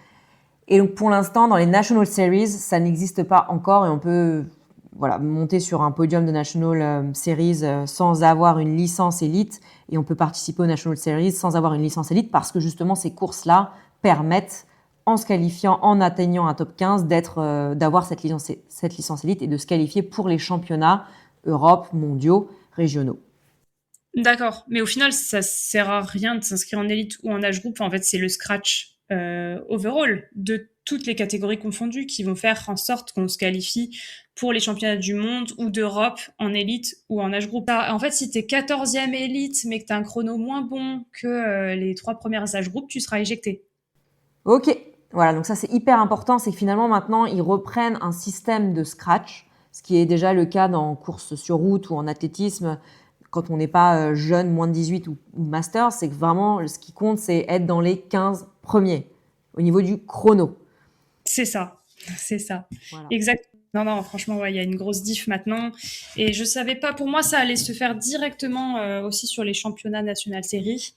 Et donc pour l'instant, dans les National Series, ça n'existe pas encore et on peut monter sur un podium de National Series sans avoir une licence élite et on peut participer aux National Series sans avoir une licence élite parce que justement ces courses-là permettent, en se qualifiant, en atteignant un top 15, d'avoir cette licence élite et de se qualifier pour les championnats Europe, mondiaux, régionaux. D'accord, mais au final, ça sert à rien de s'inscrire en élite ou en âge groupe. En fait, c'est le scratch overall de toutes les catégories confondues qui vont faire en sorte qu'on se qualifie pour les championnats du monde ou d'Europe en élite ou en âge groupe. En fait, si t'es 14e élite mais que t'as un chrono moins bon que les 3 premières âges groupes, tu seras éjecté. Ok, voilà, donc ça c'est hyper important, c'est que finalement maintenant ils reprennent un système de scratch, ce qui est déjà le cas dans course sur route ou en athlétisme, quand on n'est pas jeune, moins de 18 ou master, c'est que vraiment ce qui compte c'est être dans les 15 premiers au niveau du chrono. C'est ça, c'est ça. Voilà. Exact. Non, non, franchement, ouais, il y a une grosse diff maintenant. Et je savais pas, pour moi, ça allait se faire directement aussi sur les championnats national série.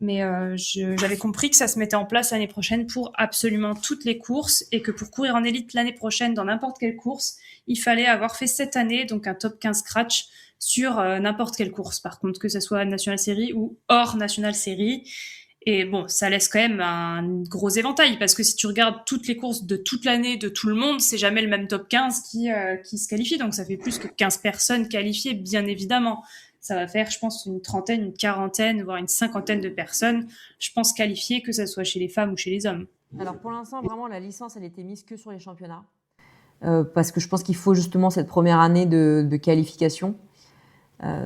Mais j'avais compris que ça se mettait en place l'année prochaine pour absolument toutes les courses et que pour courir en élite l'année prochaine dans n'importe quelle course, il fallait avoir fait cette année, donc un top 15 scratch sur n'importe quelle course. Par contre, que ce soit national série ou hors national série. Et bon, ça laisse quand même un gros éventail parce que si tu regardes toutes les courses de toute l'année de tout le monde, c'est jamais le même top 15 qui se qualifie. Donc ça fait plus que 15 personnes qualifiées, bien évidemment. Ça va faire, je pense, une trentaine, une quarantaine, voire une cinquantaine de personnes, je pense, qualifiées, que ce soit chez les femmes ou chez les hommes. Alors pour l'instant, vraiment, la licence, elle était mise que sur les championnats. Parce que je pense qu'il faut justement cette première année de qualification.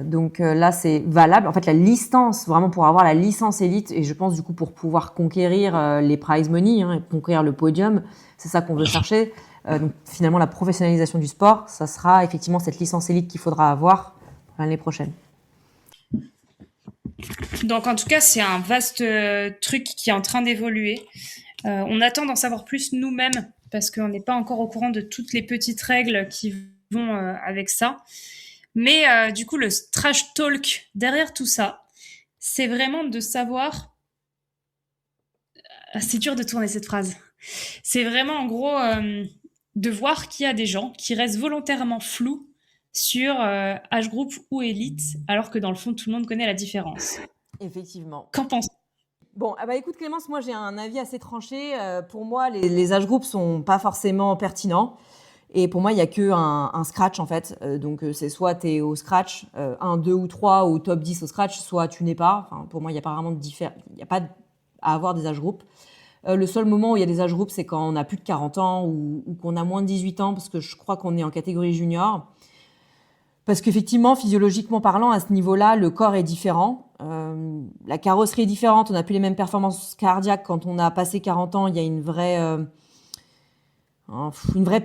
Donc là, c'est valable. En fait, la licence, vraiment pour avoir la licence élite, et je pense du coup pour pouvoir conquérir les prize money, conquérir le podium, c'est ça qu'on veut chercher. Donc finalement, la professionnalisation du sport, ça sera effectivement cette licence élite qu'il faudra avoir l'année prochaine. Donc en tout cas, c'est un vaste truc qui est en train d'évoluer. On attend d'en savoir plus nous-mêmes parce qu'on n'est pas encore au courant de toutes les petites règles qui vont avec ça. Mais du coup, le trash talk derrière tout ça, c'est vraiment de savoir. C'est dur de tourner cette phrase. C'est vraiment en gros de voir qu'il y a des gens qui restent volontairement flous sur âge groupe ou élite, alors que dans le fond, tout le monde connaît la différence. Effectivement. Qu'en penses-tu? Bon, écoute Clémence, moi j'ai un avis assez tranché. Pour moi, les âge groupes sont pas forcément pertinents. Et pour moi, il n'y a qu'un scratch en fait. Donc c'est soit tu es au scratch, 1, 2 ou 3 au top 10 au scratch, soit tu n'es pas. Enfin, pour moi, il n'y a pas vraiment il n'y a pas à avoir des âge groupes. Le seul moment où il y a des âge groupes, c'est quand on a plus de 40 ans ou qu'on a moins de 18 ans, parce que je crois qu'on est en catégorie junior. Parce qu'effectivement, physiologiquement parlant, à ce niveau-là, le corps est différent. La carrosserie est différente, on n'a plus les mêmes performances cardiaques. Quand on a passé 40 ans, il y a une vraie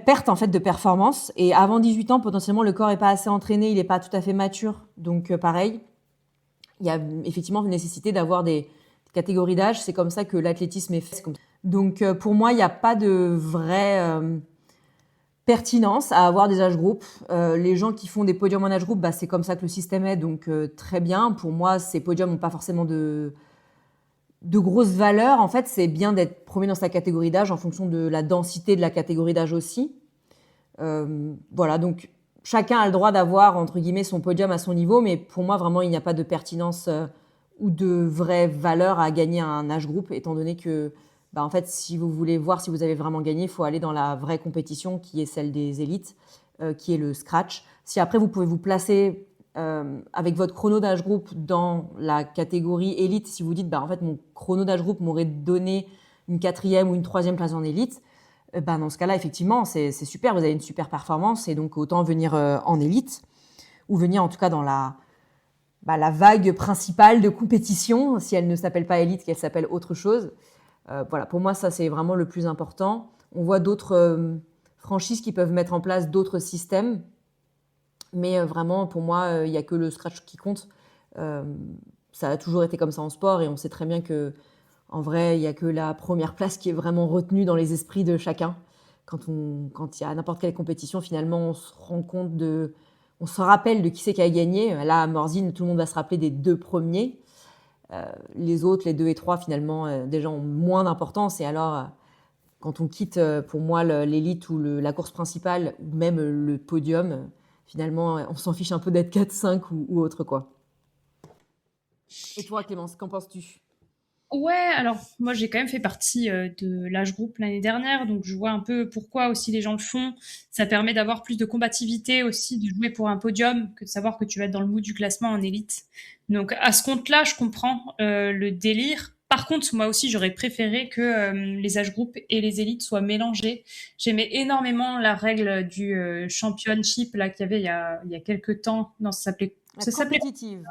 perte en fait de performance. Et avant 18 ans, potentiellement, le corps n'est pas assez entraîné, il n'est pas tout à fait mature. Donc pareil, il y a effectivement une nécessité d'avoir des catégories d'âge. C'est comme ça que l'athlétisme est fait. Donc pour moi, il n'y a pas de vraie pertinence à avoir des âge groupes. Les gens qui font des podiums en âge groupe, c'est comme ça que le système est, donc très bien. Pour moi, ces podiums n'ont pas forcément de grosses valeurs. En fait, c'est bien d'être premier dans sa catégorie d'âge en fonction de la densité de la catégorie d'âge aussi. Voilà, donc chacun a le droit d'avoir, entre guillemets, son podium à son niveau, mais pour moi, vraiment, il n'y a pas de pertinence ou de vraie valeur à gagner un âge groupe, étant donné que en fait, si vous voulez voir si vous avez vraiment gagné, il faut aller dans la vraie compétition qui est celle des élites, qui est le scratch. Si après, vous pouvez vous placer avec votre chrono d'âge groupe dans la catégorie élite, si vous dites, en fait, mon chrono d'âge groupe m'aurait donné une 4e ou une 3e place en élite, dans ce cas-là, effectivement, c'est super, vous avez une super performance et donc autant venir en élite ou venir en tout cas dans la vague principale de compétition, si elle ne s'appelle pas élite, qu'elle s'appelle autre chose. Voilà, pour moi, ça, c'est vraiment le plus important. On voit d'autres franchises qui peuvent mettre en place d'autres systèmes, mais vraiment, pour moi, il n'y a que le scratch qui compte. Ça a toujours été comme ça en sport et on sait très bien que, en vrai, il n'y a que la première place qui est vraiment retenue dans les esprits de chacun. Quand il y a n'importe quelle compétition, finalement, on se rappelle de qui c'est qui a gagné. Là, à Morzine, tout le monde va se rappeler des 2 premiers. Les autres, les 2 et 3, finalement, déjà ont moins d'importance. Et alors, quand on quitte, pour moi, l'élite ou la course principale, ou même le podium, finalement, on s'en fiche un peu d'être 4, 5 ou autre, quoi. Et toi, Clémence, qu'en penses-tu? Ouais, alors moi j'ai quand même fait partie de l'âge groupe l'année dernière, donc je vois un peu pourquoi aussi les gens le font. Ça permet d'avoir plus de combativité aussi, de jouer pour un podium, que de savoir que tu vas être dans le bout du classement en élite. Donc à ce compte-là, je comprends le délire. Par contre, moi aussi, j'aurais préféré que les âges groupes et les élites soient mélangés. J'aimais énormément la règle du championship là qu'il y avait il y a quelques temps. Non, ça s'appelait Compétitive.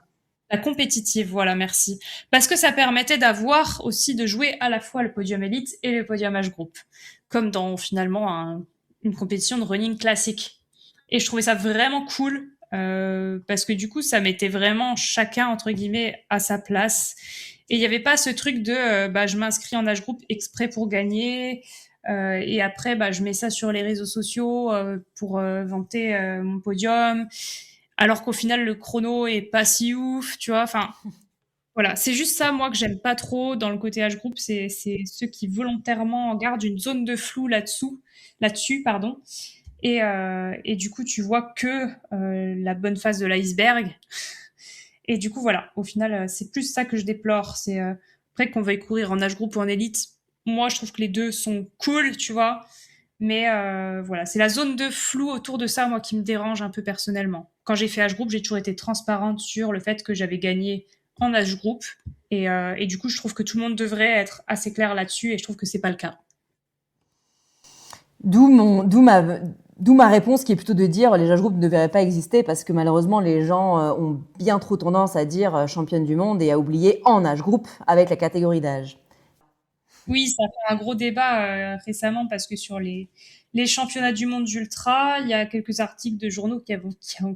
la compétitive, voilà, merci. Parce que ça permettait d'avoir aussi de jouer à la fois le podium élite et le podium âge groupe, comme dans finalement une compétition de running classique. Et je trouvais ça vraiment cool parce que du coup, ça mettait vraiment chacun entre guillemets à sa place. Et il n'y avait pas ce truc de je m'inscris en âge groupe exprès pour gagner. Et après, je mets ça sur les réseaux sociaux pour vanter mon podium alors qu'au final le chrono est pas si ouf, tu vois. Enfin, voilà, c'est juste ça moi que j'aime pas trop dans le côté âge groupe, c'est ceux qui volontairement gardent une zone de flou là-dessus, pardon. Et du coup, tu vois que la bonne face de l'iceberg. Et du coup, voilà, au final, c'est plus ça que je déplore. C'est après qu'on veuille courir en âge groupe ou en élite. Moi, je trouve que les deux sont cool, tu vois. Mais voilà, c'est la zone de flou autour de ça, moi, qui me dérange un peu personnellement. Quand j'ai fait âge groupe, j'ai toujours été transparente sur le fait que j'avais gagné en âge groupe. Et du coup, je trouve que tout le monde devrait être assez clair là-dessus, et je trouve que c'est pas le cas. D'où ma réponse qui est plutôt de dire les âge groupes ne devraient pas exister parce que malheureusement les gens ont bien trop tendance à dire championne du monde et à oublier en âge groupe avec la catégorie d'âge. Oui, ça a fait un gros débat récemment parce que sur les championnats du monde d'ultra, il y a quelques articles de journaux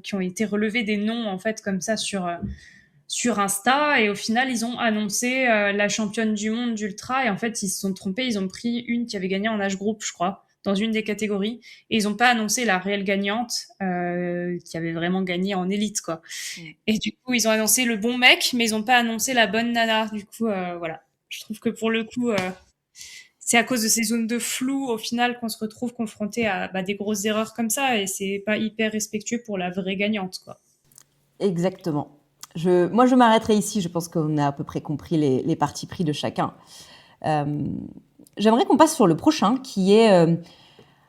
qui ont été relevés des noms en fait comme ça sur Insta et au final ils ont annoncé la championne du monde d'ultra et en fait ils se sont trompés, ils ont pris une qui avait gagné en âge groupe je crois dans une des catégories et ils n'ont pas annoncé la réelle gagnante qui avait vraiment gagné en élite quoi. Et du coup ils ont annoncé le bon mec mais ils n'ont pas annoncé la bonne nana du coup voilà. Je trouve que pour le coup c'est à cause de ces zones de flou au final qu'on se retrouve confronté à des grosses erreurs comme ça et c'est pas hyper respectueux pour la vraie gagnante quoi. Exactement. Moi, je m'arrêterai ici. Je pense qu'on a à peu près compris les partis pris de chacun. J'aimerais qu'on passe sur le prochain, qui est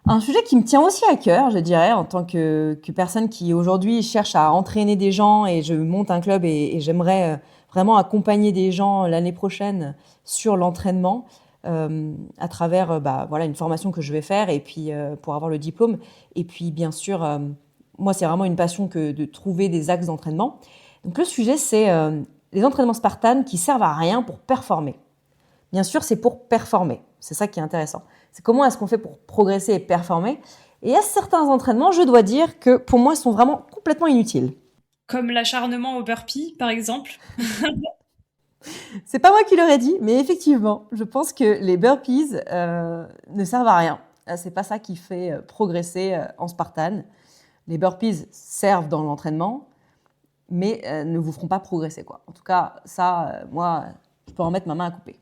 un sujet qui me tient aussi à cœur, je dirais, en tant que personne qui aujourd'hui cherche à entraîner des gens et je monte un club et j'aimerais vraiment accompagner des gens l'année prochaine sur l'entraînement à travers voilà, une formation que je vais faire et puis pour avoir le diplôme. Et puis, bien sûr, moi, c'est vraiment une passion que de trouver des axes d'entraînement. Donc le sujet, c'est les entraînements spartanes qui servent à rien pour performer. Bien sûr, c'est pour performer. C'est ça qui est intéressant. C'est comment est-ce qu'on fait pour progresser et performer. Et il y a certains entraînements, je dois dire, que pour moi, sont vraiment complètement inutiles. Comme l'acharnement au burpee, par exemple. C'est pas moi qui l'aurais dit, mais effectivement, je pense que les burpees ne servent à rien. C'est pas ça qui fait progresser en Spartan. Les burpees servent dans l'entraînement, mais ne vous feront pas progresser, quoi. En tout cas, ça, moi, je peux en mettre ma main à couper.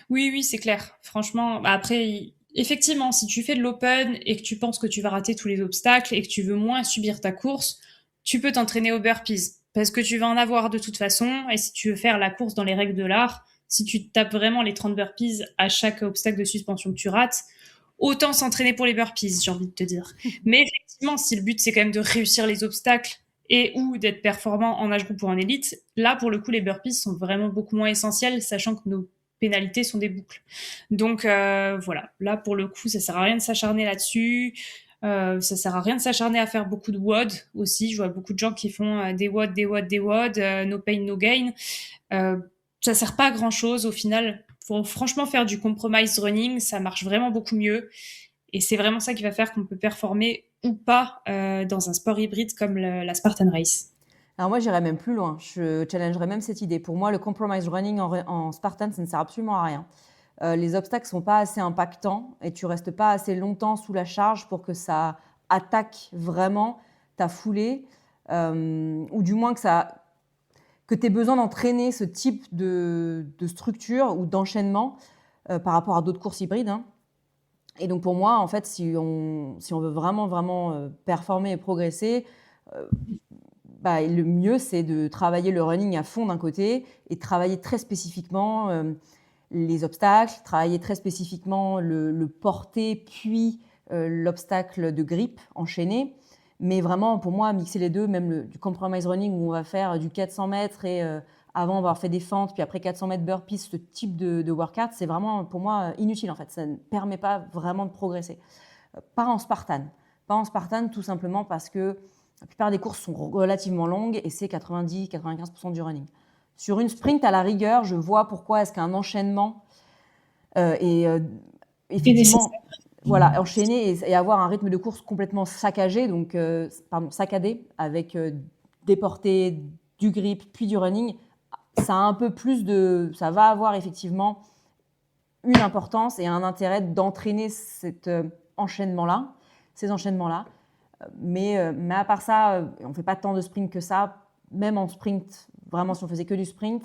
Oui, c'est clair. Franchement, après, effectivement, si tu fais de l'open et que tu penses que tu vas rater tous les obstacles et que tu veux moins subir ta course, tu peux t'entraîner aux burpees parce que tu vas en avoir de toute façon. Et si tu veux faire la course dans les règles de l'art, si tu tapes vraiment les 30 burpees à chaque obstacle de suspension que tu rates, autant s'entraîner pour les burpees, j'ai envie de te dire. Mais effectivement, si le but c'est quand même de réussir les obstacles et ou d'être performant en âge groupe ou en élite. Là, pour le coup, les burpees sont vraiment beaucoup moins essentiels, sachant que nos pénalités sont des boucles. Donc voilà, là pour le coup, ça sert à rien de s'acharner là-dessus. Ça sert à rien de s'acharner à faire beaucoup de WOD aussi. Je vois beaucoup de gens qui font des WOD, des WOD, des WOD, no pain, no gain. Ça sert pas à grand chose au final. Faut franchement faire du compromise running, ça marche vraiment beaucoup mieux. Et c'est vraiment ça qui va faire qu'on peut performer ou pas dans un sport hybride comme la Spartan Race. Alors moi, j'irais même plus loin. Je challengerais même cette idée. Pour moi, le compromise running en Spartan, ça ne sert absolument à rien. Les obstacles sont pas assez impactants et tu restes pas assez longtemps sous la charge pour que ça attaque vraiment ta foulée, ou du moins que tu aies besoin d'entraîner ce type de structure ou d'enchaînement par rapport à d'autres courses hybrides, hein. Et donc pour moi, en fait, si on veut vraiment performer et progresser, le mieux, c'est de travailler le running à fond d'un côté et de travailler très spécifiquement les obstacles, travailler très spécifiquement le porté, puis l'obstacle de grip enchaîné. Mais vraiment, pour moi, mixer les deux, même du compromise running où on va faire du 400 mètres et avant, on va avoir fait des fentes, puis après 400 mètres burpees, ce type de workout, c'est vraiment, pour moi, inutile en fait. Ça ne permet pas vraiment de progresser. Pas en Spartan. Pas en Spartan, tout simplement parce que la plupart des courses sont relativement longues et c'est 90-95% du running. Sur une sprint, à la rigueur, je vois pourquoi est-ce qu'un enchaînement est effectivement enchaîner et avoir un rythme de course complètement saccagé, donc saccadé, avec des portées, du grip, puis du running. Ça a un peu plus ça va avoir effectivement une importance et un intérêt d'entraîner ces enchaînements-là. Mais à part ça, on ne fait pas tant de sprint que ça. Même en sprint, vraiment, si on faisait que du sprint,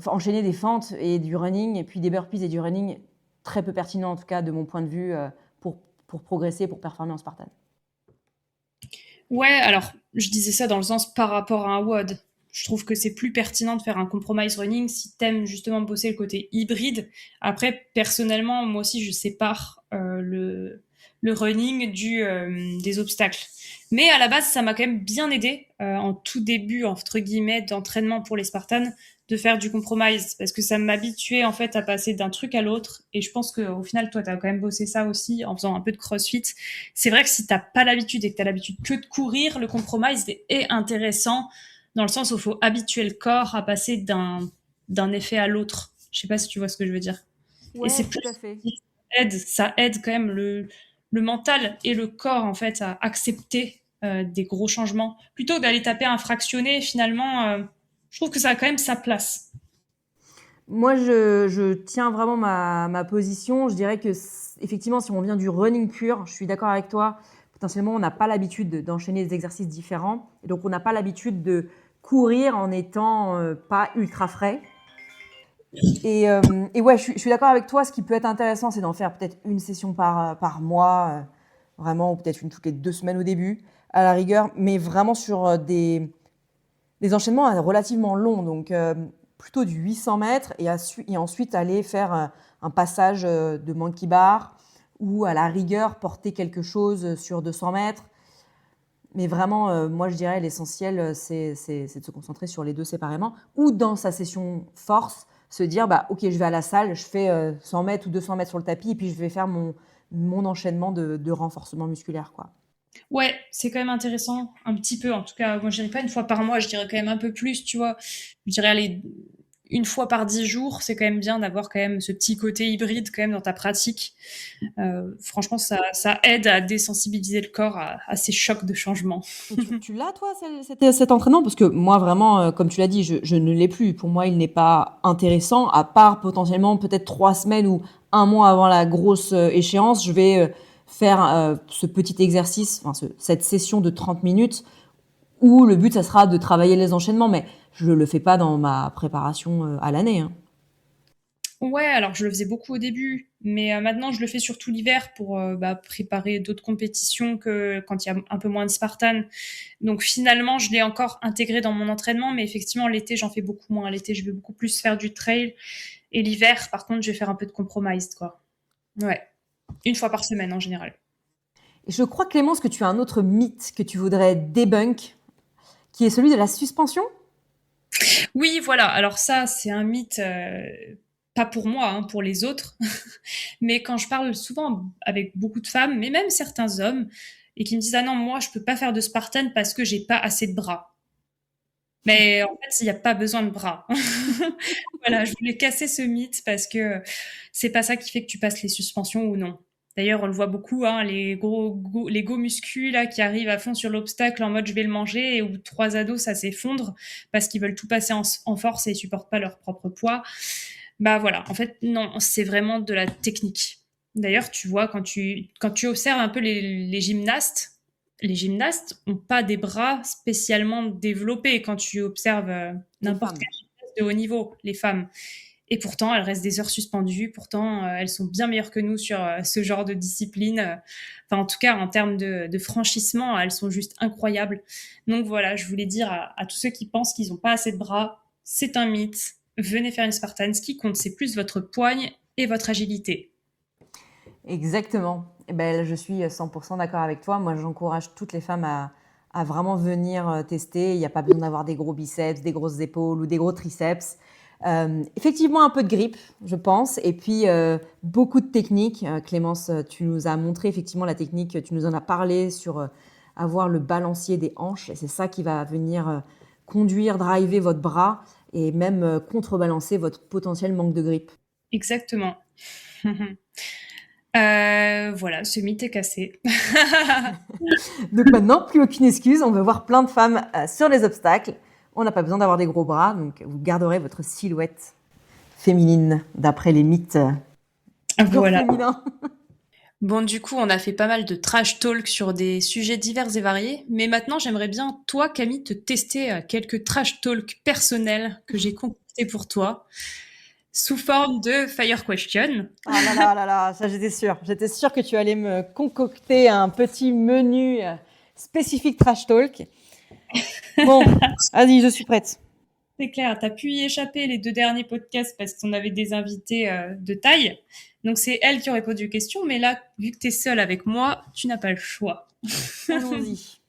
enchaîner des fentes et du running, et puis des burpees et du running, très peu pertinent en tout cas de mon point de vue pour progresser, pour performer en Spartan. Ouais, alors je disais ça dans le sens par rapport à un WOD. Je trouve que c'est plus pertinent de faire un compromise running si t'aimes justement bosser le côté hybride. Après, personnellement, moi aussi, je sépare le running des obstacles. Mais à la base, ça m'a quand même bien aidé en tout début, entre guillemets, d'entraînement pour les Spartans, de faire du compromise parce que ça m'habituait en fait à passer d'un truc à l'autre. Et je pense qu'au final, toi, t'as quand même bossé ça aussi en faisant un peu de CrossFit. C'est vrai que si t'as pas l'habitude et que t'as l'habitude que de courir, le compromise est intéressant dans le sens où il faut habituer le corps à passer d'un effet à l'autre. Je sais pas si tu vois ce que je veux dire. Ouais, Et c'est tout plus à fait. ça aide quand même le mental et le corps en fait à accepter des gros changements plutôt que d'aller taper un fractionné. Finalement, je trouve que ça a quand même sa place. Moi, je tiens vraiment ma position. Je dirais que effectivement, si on vient du running pur, je suis d'accord avec toi. Potentiellement, on n'a pas l'habitude d'enchaîner des exercices différents, et donc on n'a pas l'habitude de courir en étant pas ultra frais. Et ouais, je suis d'accord avec toi. Ce qui peut être intéressant, c'est d'en faire peut-être une session par mois, vraiment, ou peut-être une toutes les 2 semaines au début, à la rigueur, mais vraiment sur des enchaînements relativement longs, donc plutôt du 800 mètres, et ensuite aller faire un passage de monkey bar, ou à la rigueur porter quelque chose sur 200 mètres. Mais vraiment, moi je dirais l'essentiel, c'est de se concentrer sur les deux séparément, ou dans sa session force, se dire ok, je vais à la salle, je fais 100 mètres ou 200 mètres sur le tapis, et puis je vais faire mon enchaînement de renforcement musculaire, quoi. Ouais, c'est quand même intéressant, un petit peu. En tout cas, moi, je dirais pas une fois par mois, je dirais quand même un peu plus, tu vois. Je dirais aller une fois par 10 jours, c'est quand même bien d'avoir quand même ce petit côté hybride quand même dans ta pratique. Franchement, ça aide à désensibiliser le corps à ces chocs de changement. Et tu l'as, toi, cet entraînement? Parce que moi, vraiment, comme tu l'as dit, je ne l'ai plus. Pour moi, il n'est pas intéressant, à part potentiellement peut-être 3 semaines ou un mois avant la grosse échéance. Je vais faire ce petit exercice, enfin, cette session de 30 minutes, où le but, ça sera de travailler les enchaînements. Mais je ne le fais pas dans ma préparation à l'année, hein. Ouais, alors je le faisais beaucoup au début, mais maintenant je le fais surtout l'hiver pour préparer d'autres compétitions que quand il y a un peu moins de Spartan. Donc finalement, je l'ai encore intégré dans mon entraînement, mais effectivement l'été j'en fais beaucoup moins. L'été, je vais beaucoup plus faire du trail, et l'hiver, par contre, je vais faire un peu de compromise, quoi. Ouais, une fois par semaine en général. Et je crois, Clémence, que tu as un autre mythe que tu voudrais débunk, qui est celui de la suspension. Oui, voilà. Alors ça, c'est un mythe, pas pour moi, hein, pour les autres. Mais quand je parle souvent avec beaucoup de femmes, mais même certains hommes, et qui me disent: «Ah non, moi, je peux pas faire de Spartan parce que j'ai pas assez de bras». Mais en fait, il n'y a pas besoin de bras. Voilà, je voulais casser ce mythe parce que c'est pas ça qui fait que tu passes les suspensions ou non. D'ailleurs, on le voit beaucoup, hein, les go muscu là qui arrivent à fond sur l'obstacle en mode je vais le manger et où trois ados ça s'effondre parce qu'ils veulent tout passer en force et ils supportent pas leur propre poids. Bah voilà, en fait non, c'est vraiment de la technique. D'ailleurs, tu vois quand tu observes un peu les gymnastes ont pas des bras spécialement développés quand tu observes Les n'importe femmes. quel gymnaste de haut niveau, les femmes. Et pourtant, elles restent des heures suspendues. Pourtant, elles sont bien meilleures que nous sur ce genre de discipline. Enfin, en tout cas, en termes de franchissement, elles sont juste incroyables. Donc voilà, je voulais dire à tous ceux qui pensent qu'ils n'ont pas assez de bras, c'est un mythe. Venez faire une Spartan. Ce qui compte, c'est plus votre poigne et votre agilité. Exactement. Eh ben, je suis 100% d'accord avec toi. Moi, j'encourage toutes les femmes à vraiment venir tester. Il n'y a pas besoin d'avoir des gros biceps, des grosses épaules ou des gros triceps. Effectivement, un peu de grippe, je pense. Et puis, beaucoup de techniques. Clémence, tu nous as montré effectivement la technique. Tu nous en as parlé sur avoir le balancier des hanches. Et c'est ça qui va venir conduire, driver votre bras et même contrebalancer votre potentiel manque de grippe. Exactement. Voilà, ce mythe est cassé. Donc maintenant, plus aucune excuse. On veut voir plein de femmes sur les obstacles. On n'a pas besoin d'avoir des gros bras. Donc, vous garderez votre silhouette féminine d'après les mythes toujours Voilà. féminins. Bon, du coup, on a fait pas mal de trash talk sur des sujets divers et variés, mais maintenant, j'aimerais bien, toi, Camille, te tester à quelques trash talk personnels que j'ai concoctés pour toi, sous forme de fire question. Ah là là là là, ça j'étais sûre. J'étais sûre que tu allais me concocter un petit menu spécifique trash talk. Bon, vas-y, je suis prête. C'est clair, t'as pu y échapper les 2 derniers podcasts parce qu'on avait des invités de taille. Donc c'est elle qui aurait répondu aux questions, mais là, vu que t'es seule avec moi, tu n'as pas le choix. Allons-y.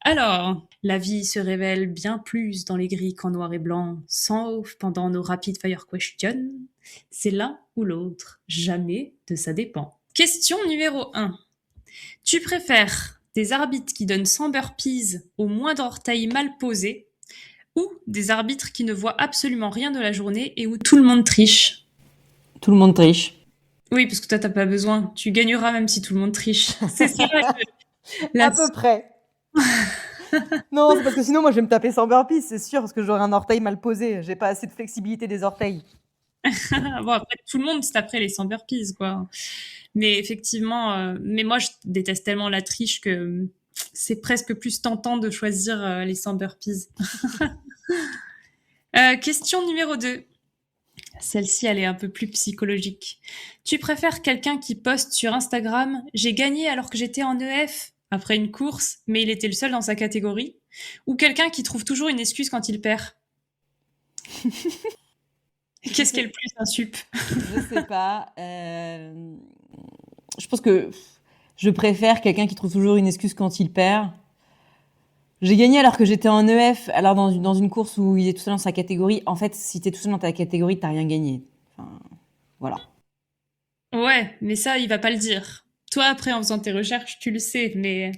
Alors, la vie se révèle bien plus dans les grilles qu'en noir et blanc, sauf pendant nos rapid fire questions. C'est l'un ou l'autre, jamais de ça dépend. Question numéro 1. Tu préfères des arbitres qui donnent 100 burpees au moindre orteil mal posé ou des arbitres qui ne voient absolument rien de la journée et où tout le monde triche? Tout le monde triche. Oui, parce que toi, t'as pas besoin. Tu gagneras même si tout le monde triche. C'est ça. À peu près. Non, c'est parce que sinon, moi, je vais me taper sans burpees, c'est sûr, parce que j'aurai un orteil mal posé. J'ai pas assez de flexibilité des orteils. Bon, après, tout le monde, c'est après les 100 burpees, quoi. Mais effectivement, mais moi, je déteste tellement la triche que c'est presque plus tentant de choisir les 100 burpees. Question numéro 2. Celle-ci, elle est un peu plus psychologique. Tu préfères quelqu'un qui poste sur Instagram « J'ai gagné alors que j'étais en EF après une course, mais il était le seul dans sa catégorie » ou quelqu'un qui trouve toujours une excuse quand il perd? Qu'est-ce qui est le plus insup? Je sais pas. Je pense que je préfère quelqu'un qui trouve toujours une excuse quand il perd. J'ai gagné alors que j'étais en EF, alors dans une course où il est tout seul dans sa catégorie. En fait, si t'es tout seul dans ta catégorie, t'as rien gagné. Enfin, voilà. Ouais, mais ça, il va pas le dire. Toi, après, en faisant tes recherches, tu le sais, mais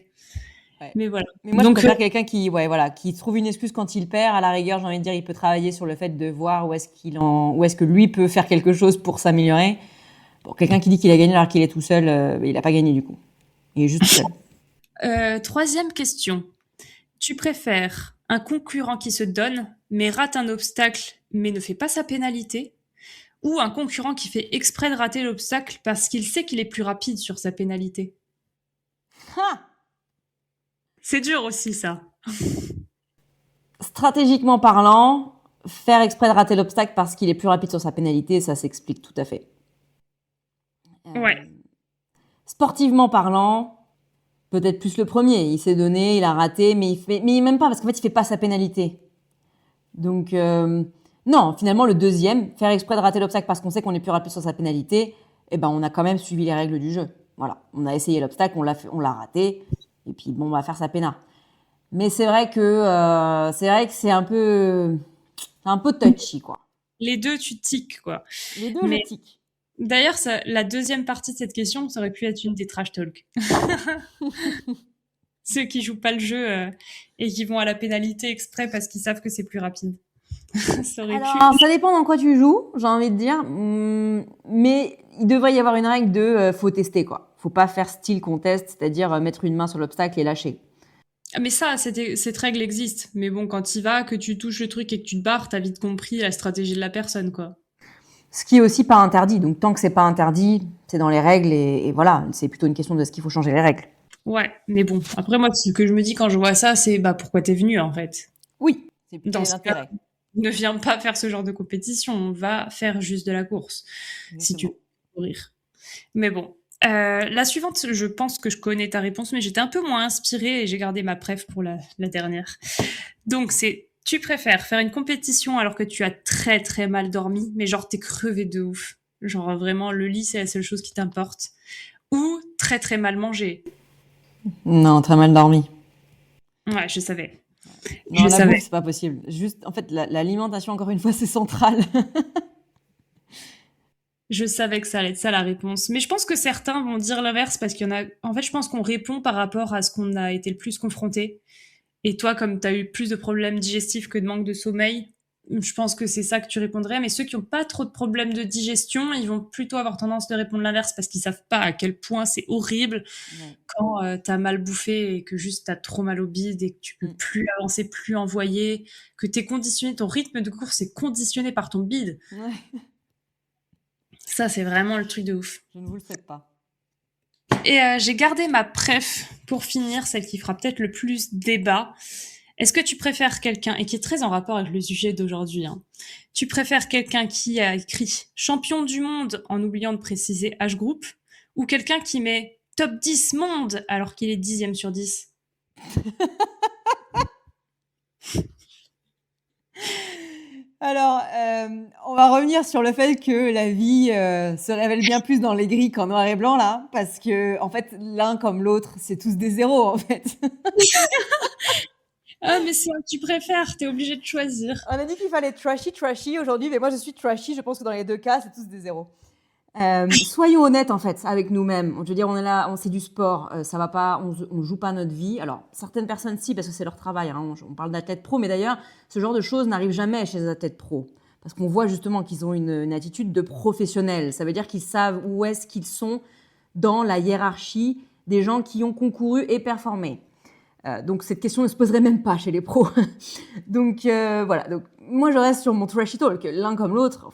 Ouais. mais voilà. Mais moi, je Donc, préfère quelqu'un qui, ouais, voilà, qui trouve une excuse quand il perd. À la rigueur, j'ai envie de dire, il peut travailler sur le fait de voir où est-ce que lui peut faire quelque chose pour s'améliorer. Pour quelqu'un qui dit qu'il a gagné alors qu'il est tout seul, il a pas gagné du coup. Il est juste tout seul. troisième question. Tu préfères un concurrent qui se donne, mais rate un obstacle, mais ne fait pas sa pénalité, ou un concurrent qui fait exprès de rater l'obstacle parce qu'il sait qu'il est plus rapide sur sa pénalité? Ah. C'est dur aussi, ça. Stratégiquement parlant, faire exprès de rater l'obstacle parce qu'il est plus rapide sur sa pénalité, ça s'explique tout à fait. Ouais. Sportivement parlant, peut-être plus le premier. Il s'est donné, il a raté, mais même pas parce qu'en fait, il fait pas sa pénalité. Donc, non, finalement, le deuxième, faire exprès de rater l'obstacle parce qu'on sait qu'on est plus rapide sur sa pénalité, eh ben, on a quand même suivi les règles du jeu. Voilà, on a essayé l'obstacle, on l'a raté, et puis bon, on va faire sa péna. Mais c'est vrai que c'est un peu touchy, quoi. Les deux, tu tiques, quoi. Les deux, je Mais tique. d'ailleurs, la deuxième partie de cette question, ça aurait pu être une des trash talk. Ceux qui jouent pas le jeu et qui vont à la pénalité exprès parce qu'ils savent que c'est plus rapide. Ça aurait pu. Alors, ça dépend dans quoi tu joues, j'ai envie de dire. Mais il devrait y avoir une règle de faut tester, quoi. Faut pas faire style contest, c'est-à-dire mettre une main sur l'obstacle et lâcher. Ah, mais ça, cette règle existe. Mais bon, quand tu vas, que tu touches le truc et que tu te barres, t'as vite compris la stratégie de la personne, quoi. Ce qui est aussi pas interdit. Donc, tant que c'est pas interdit, c'est dans les règles et voilà. C'est plutôt une question de ce qu'il faut changer les règles. Ouais, mais bon. Après, moi, ce que je me dis quand je vois ça, c'est bah pourquoi t'es venu, en fait. Oui, c'est Dans quel est ce l'intérêt. cas, ne viens pas faire ce genre de compétition. On va faire juste de la course. Si tu veux courir. Mais bon. La suivante, je pense que je connais ta réponse, mais j'étais un peu moins inspirée et j'ai gardé ma préf pour la dernière. Donc, tu préfères faire une compétition alors que tu as très très mal dormi, mais genre t'es crevé de ouf. Genre vraiment, le lit, c'est la seule chose qui t'importe. Ou très très mal manger. Non, très mal dormi. Ouais, je savais. Non, Je la savais. bouffe, c'est pas possible. Juste, en fait, l'alimentation, encore une fois, c'est central. Je savais que ça allait être ça la réponse. Mais je pense que certains vont dire l'inverse parce qu'il y en a. En fait, je pense qu'on répond par rapport à ce qu'on a été le plus confronté. Et toi, comme tu as eu plus de problèmes digestifs que de manque de sommeil, je pense que c'est ça que tu répondrais. Mais ceux qui n'ont pas trop de problèmes de digestion, ils vont plutôt avoir tendance de répondre l'inverse parce qu'ils savent pas à quel point c'est horrible Ouais. quand t'as mal bouffé et que juste t'as trop mal au bide et que tu peux plus avancer, plus envoyer, que t'es conditionné, ton rythme de course est conditionné par ton bide. Ouais, Ça, c'est vraiment le truc de ouf. je ne vous le souhaite pas. Et j'ai gardé ma préf pour finir, celle qui fera peut-être le plus débat. Est-ce que tu préfères quelqu'un, et qui est très en rapport avec le sujet d'aujourd'hui, hein, tu préfères quelqu'un qui a écrit champion du monde en oubliant de préciser âge groupe, ou quelqu'un qui met top 10 monde alors qu'il est 10e sur 10? Alors, on va revenir sur le fait que la vie se révèle bien plus dans les gris qu'en noir et blanc, là, parce que, en fait, l'un comme l'autre, c'est tous des zéros, en fait. Ah, mais c'est un tu préfères, t'es obligé de choisir. On a dit qu'il fallait trashy aujourd'hui, mais moi je suis trashy, je pense que dans les deux cas, c'est tous des zéros. Soyons honnêtes en fait avec nous-mêmes. Je veux dire, on est là, c'est du sport, ça va pas, on joue pas notre vie. Alors certaines personnes si parce que c'est leur travail. Hein, on parle d'athlètes pro, mais d'ailleurs ce genre de choses n'arrive jamais chez les athlètes pro parce qu'on voit justement qu'ils ont une attitude de professionnel. Ça veut dire qu'ils savent où est-ce qu'ils sont dans la hiérarchie des gens qui ont concouru et performé. Donc cette question ne se poserait même pas chez les pros. Donc voilà. Donc moi je reste sur mon trashy talk, l'un comme l'autre. En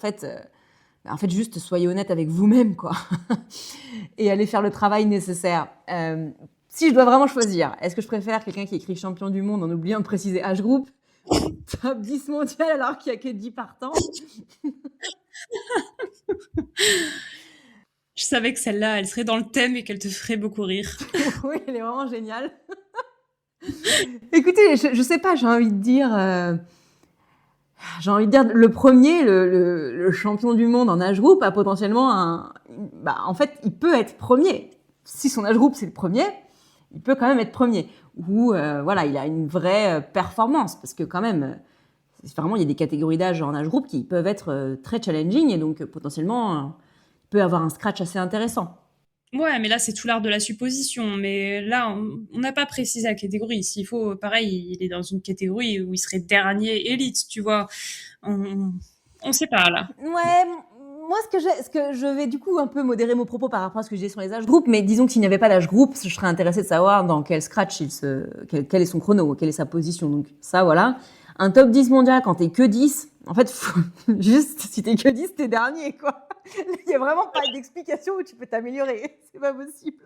fait, juste soyez honnête avec vous-même, quoi, et allez faire le travail nécessaire. Si je dois vraiment choisir, est-ce que je préfère quelqu'un qui écrit champion du monde en oubliant de préciser âge groupe, top 10 mondial alors qu'il n'y a que 10 partants? Je savais que celle-là, elle serait dans le thème et qu'elle te ferait beaucoup rire. Oui, elle est vraiment géniale. Écoutez, je sais pas, j'ai envie de dire, le premier, le champion du monde en âge groupe a potentiellement en fait, il peut être premier. Si son âge groupe c'est le premier, il peut quand même être premier. Ou voilà, il a une vraie performance parce que quand même, vraiment, il y a des catégories d'âge en âge groupe qui peuvent être très challenging et donc potentiellement, il peut avoir un scratch assez intéressant. Ouais, mais là, c'est tout l'art de la supposition. Mais là, on n'a pas précisé la catégorie. S'il faut, pareil, il est dans une catégorie où il serait dernier élite, tu vois. On sait pas, là. Ouais, moi, ce que je vais du coup un peu modérer mon propos par rapport à ce que je dis sur les âges groupes, mais disons que s'il n'y avait pas d'âge groupe, je serais intéressée de savoir dans quel scratch quel est son chrono, quelle est sa position. Donc ça, voilà. Un top 10 mondial quand t'es que 10, en fait, juste, si t'es que 10, t'es dernier, quoi. Il n'y a vraiment pas d'explication où tu peux t'améliorer. C'est pas possible.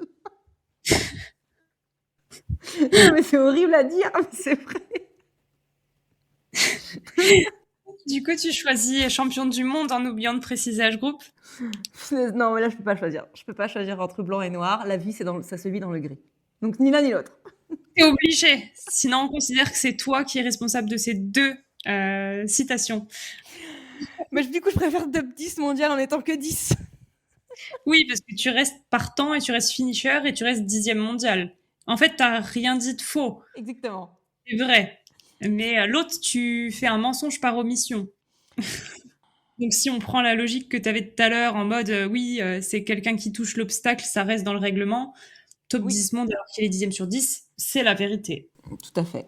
Non, mais c'est horrible à dire, mais c'est vrai. Du coup, tu choisis champion du monde en oubliant de préciser âge groupe? Non, mais là, je peux pas choisir. Je peux pas choisir entre blanc et noir. La vie, ça se vit dans le gris. Donc, ni l'un ni l'autre. T'es obligé. Sinon, on considère que c'est toi qui es responsable de ces deux citations. Mais du coup, je préfère top 10 mondial en étant que 10. Oui, parce que tu restes partant et tu restes finisher et tu restes 10e mondial. En fait, t'as rien dit de faux. Exactement. C'est vrai. Mais l'autre, tu fais un mensonge par omission. Donc si on prend la logique que tu avais tout à l'heure en mode oui, c'est quelqu'un qui touche l'obstacle, ça reste dans le règlement, top Oui, 10 monde alors qu'il est 10e sur 10, c'est la vérité. tout à fait.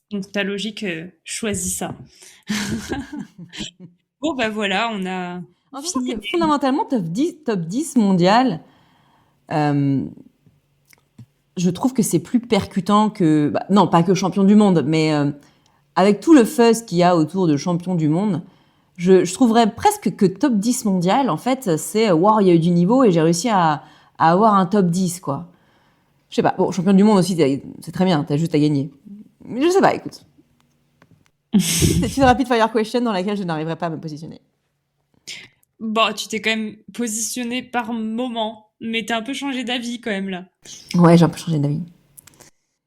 Donc ta logique choisit ça. Bon bah voilà, on a En sachant fini. que fondamentalement, top 10 mondial, euh, je trouve que c'est plus percutant que... bah, non, pas que champion du monde, mais avec tout le fuzz qu'il y a autour de champion du monde, je trouverais presque que top 10 mondial, en fait, c'est wow, il y a eu du niveau et j'ai réussi à avoir un top 10, quoi. Je sais pas. Bon, champion du monde aussi, c'est très bien, t'as juste à gagner. Mais je sais pas, écoute. C'est une rapid fire question dans laquelle je n'arriverai pas à me positionner. Bon, tu t'es quand même positionné par moment, mais t'as un peu changé d'avis quand même là. Ouais, j'ai un peu changé d'avis.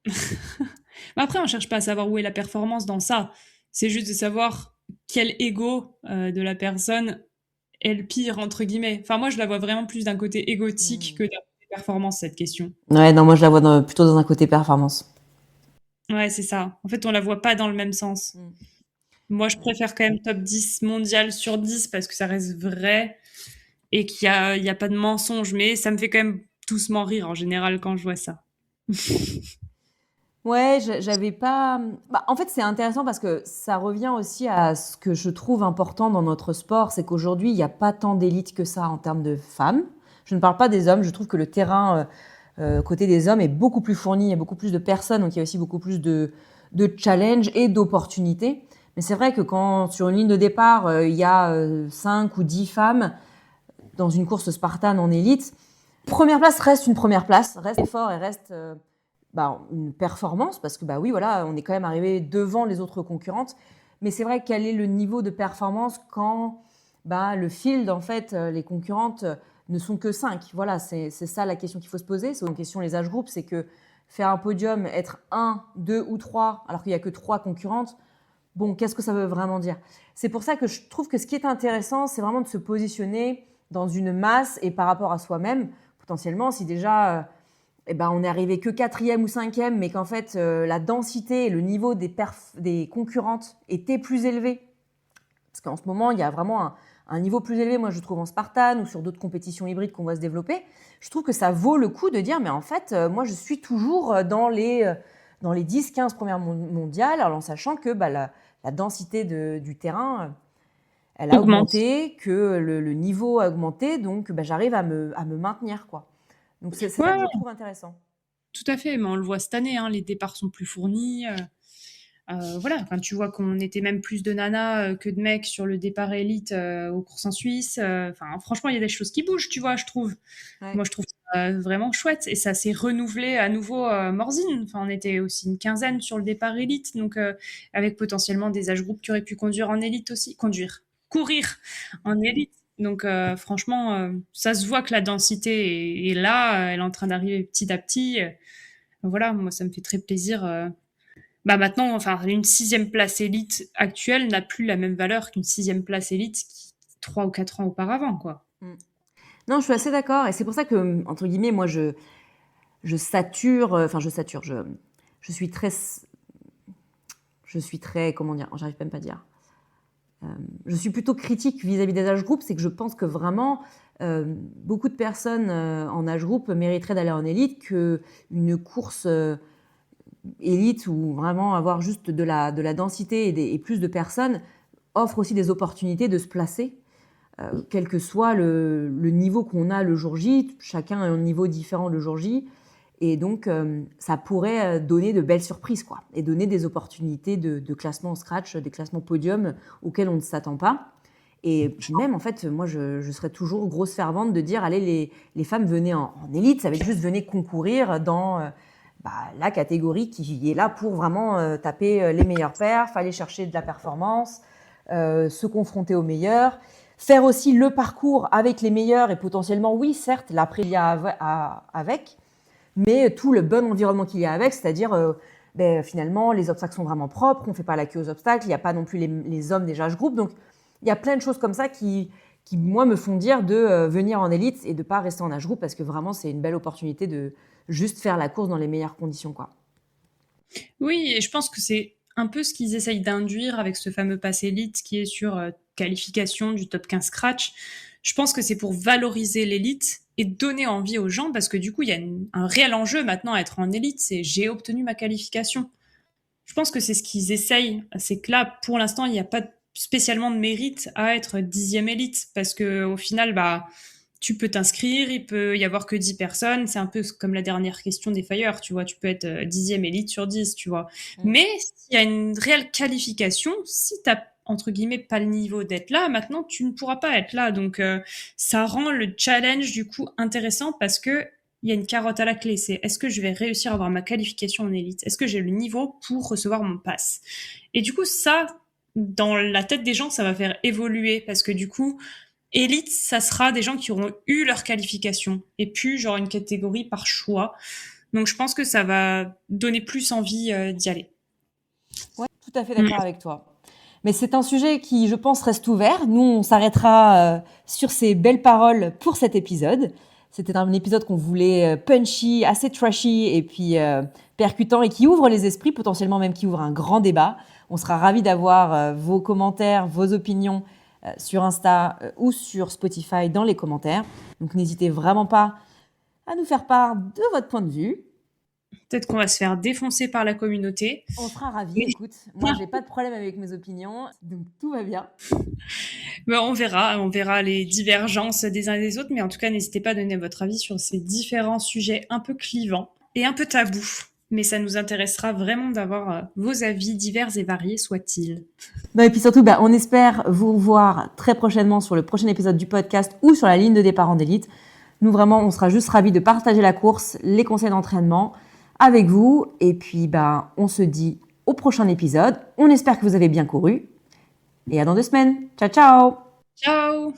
Mais après, on cherche pas à savoir où est la performance dans ça. C'est juste de savoir quel ego de la personne est le pire, entre guillemets. Enfin, moi, je la vois vraiment plus d'un côté égotique Hmm. que d'un côté performance, cette question. Ouais, non, moi je la vois plutôt dans un côté performance. Ouais, c'est ça. En fait, on la voit pas dans le même sens. Hmm. Moi, je préfère quand même top 10 mondial sur 10 parce que ça reste vrai et qu'il y a pas de mensonge. Mais ça me fait quand même doucement rire en général quand je vois ça. Ouais, j'avais pas. Bah, en fait, c'est intéressant parce que ça revient aussi à ce que je trouve important dans notre sport, c'est qu'aujourd'hui, il n'y a pas tant d'élite que ça en termes de femmes. Je ne parle pas des hommes, je trouve que le terrain côté des hommes est beaucoup plus fourni, il y a beaucoup plus de personnes, donc il y a aussi beaucoup plus de challenges et d'opportunités. Mais c'est vrai que quand sur une ligne de départ, il y a 5 ou 10 femmes dans une course Spartan en élite, première place reste une première place, reste effort et reste une performance, parce que bah oui, voilà, on est quand même arrivé devant les autres concurrentes. Mais c'est vrai quel est le niveau de performance quand le field, en fait, les concurrentes ne sont que 5. Voilà, c'est ça la question qu'il faut se poser. C'est une question les âge groupes, c'est que faire un podium, être 1, 2 ou 3, alors qu'il n'y a que 3 concurrentes, bon, qu'est-ce que ça veut vraiment dire? C'est pour ça que je trouve que ce qui est intéressant, c'est vraiment de se positionner dans une masse et par rapport à soi-même. Potentiellement, si déjà on est arrivé que 4e ou 5e, mais qu'en fait la densité et le niveau des concurrentes était plus élevé. Parce qu'en ce moment, il y a vraiment un niveau plus élevé, moi je trouve en Spartan ou sur d'autres compétitions hybrides qu'on va se développer. Je trouve que ça vaut le coup de dire, mais en fait, moi je suis toujours dans les 10-15 premières mondiales, alors en sachant que la densité du terrain, elle a Augmente. augmenté, que le niveau a augmenté, donc j'arrive à me maintenir, quoi. Donc c'est ça que je Ouais, trouve intéressant. tout à fait. Mais on le voit cette année, hein, les départs sont plus fournis. Voilà, quand tu vois qu'on était même plus de nanas que de mecs sur le départ élite aux courses en Suisse. Enfin, franchement, il y a des choses qui bougent, tu vois, je trouve. Ouais. Moi, je trouve ça vraiment chouette. Et ça s'est renouvelé à nouveau Morzine. Enfin, on était aussi une quinzaine sur le départ élite, donc avec potentiellement des âges groupes qui auraient pu conduire en élite aussi. Courir en élite. Donc franchement, ça se voit que la densité est là, elle est en train d'arriver petit à petit. Voilà, moi, ça me fait très plaisir. Bah maintenant, enfin, une 6e place élite actuelle n'a plus la même valeur qu'une 6e place élite 3 ou 4 ans auparavant, quoi. Mm. Non, je suis assez d'accord. Et c'est pour ça que, entre guillemets, moi, je sature, je suis très, comment dire, j'arrive même pas à dire. Je suis plutôt critique vis-à-vis des âge groupes, c'est que je pense que vraiment, beaucoup de personnes en âge groupe mériteraient d'aller en élite, qu'une course élite ou vraiment avoir juste de la densité et plus de personnes offre aussi des opportunités de se placer, quel que soit le niveau qu'on a le jour J. Chacun a un niveau différent le jour J. Et donc, ça pourrait donner de belles surprises, quoi, et donner des opportunités de classement en scratch, des classements podium auxquels on ne s'attend pas. Et puis même, en fait, moi, je serais toujours grosse fervente de dire, allez, les femmes, venez en élite, ça veut dire juste venez concourir dans la catégorie qui est là pour vraiment taper les meilleurs perfs, aller chercher de la performance, se confronter aux meilleurs, faire aussi le parcours avec les meilleurs et potentiellement, oui, certes, l'après-lia avec, mais tout le bon environnement qu'il y a avec, c'est-à-dire finalement, les obstacles sont vraiment propres, on ne fait pas la queue aux obstacles, il n'y a pas non plus les hommes des âge groupes, donc il y a plein de choses comme ça qui qui, moi, me font dire de venir en élite et de pas rester en âge groupe parce que vraiment, c'est une belle opportunité de juste faire la course dans les meilleures conditions, quoi. Oui, et je pense que c'est un peu ce qu'ils essayent d'induire avec ce fameux pass élite qui est sur qualification du top 15 scratch. Je pense que c'est pour valoriser l'élite et donner envie aux gens parce que du coup, il y a un réel enjeu maintenant à être en élite, c'est j'ai obtenu ma qualification. Je pense que c'est ce qu'ils essayent. C'est que là, pour l'instant, il n'y a pas spécialement de mérite à être 10e élite parce que au final, bah, tu peux t'inscrire, il peut y avoir que 10 personnes. C'est un peu comme la dernière question des Fire, tu vois. Tu peux être 10e élite sur 10, tu vois. Mm. Mais s'il y a une réelle qualification, si t'as entre guillemets pas le niveau d'être là, maintenant tu ne pourras pas être là. Donc ça rend le challenge du coup intéressant parce que il y a une carotte à la clé. C'est est-ce que je vais réussir à avoir ma qualification en élite? Est-ce que j'ai le niveau pour recevoir mon pass? Et du coup, ça, dans la tête des gens, ça va faire évoluer parce que du coup, élite, ça sera des gens qui auront eu leur qualification et puis genre une catégorie par choix. Donc je pense que ça va donner plus envie d'y aller. Ouais, tout à fait Mm. d'accord avec toi. Mais c'est un sujet qui, je pense, reste ouvert. Nous, on s'arrêtera sur ces belles paroles pour cet épisode. C'était un épisode qu'on voulait punchy, assez trashy et puis percutant et qui ouvre les esprits, potentiellement même qui ouvre un grand débat. On sera ravis d'avoir vos commentaires, vos opinions sur Insta ou sur Spotify dans les commentaires. Donc n'hésitez vraiment pas à nous faire part de votre point de vue. Peut-être qu'on va se faire défoncer par la communauté. On sera ravis. Mais Écoute, moi, j'ai pas de problème avec mes opinions, donc tout va bien. on verra les divergences des uns et des autres, mais en tout cas, n'hésitez pas à donner votre avis sur ces différents sujets un peu clivants et un peu tabous. Mais ça nous intéressera vraiment d'avoir vos avis divers et variés soient-ils. Non, et puis surtout, on espère vous voir très prochainement sur le prochain épisode du podcast ou sur la ligne de départ en élite. Nous, vraiment, on sera juste ravis de partager la course, les conseils d'entraînement avec vous. Et puis, on se dit au prochain épisode. On espère que vous avez bien couru. Et à dans 2 semaines. Ciao, ciao! Ciao!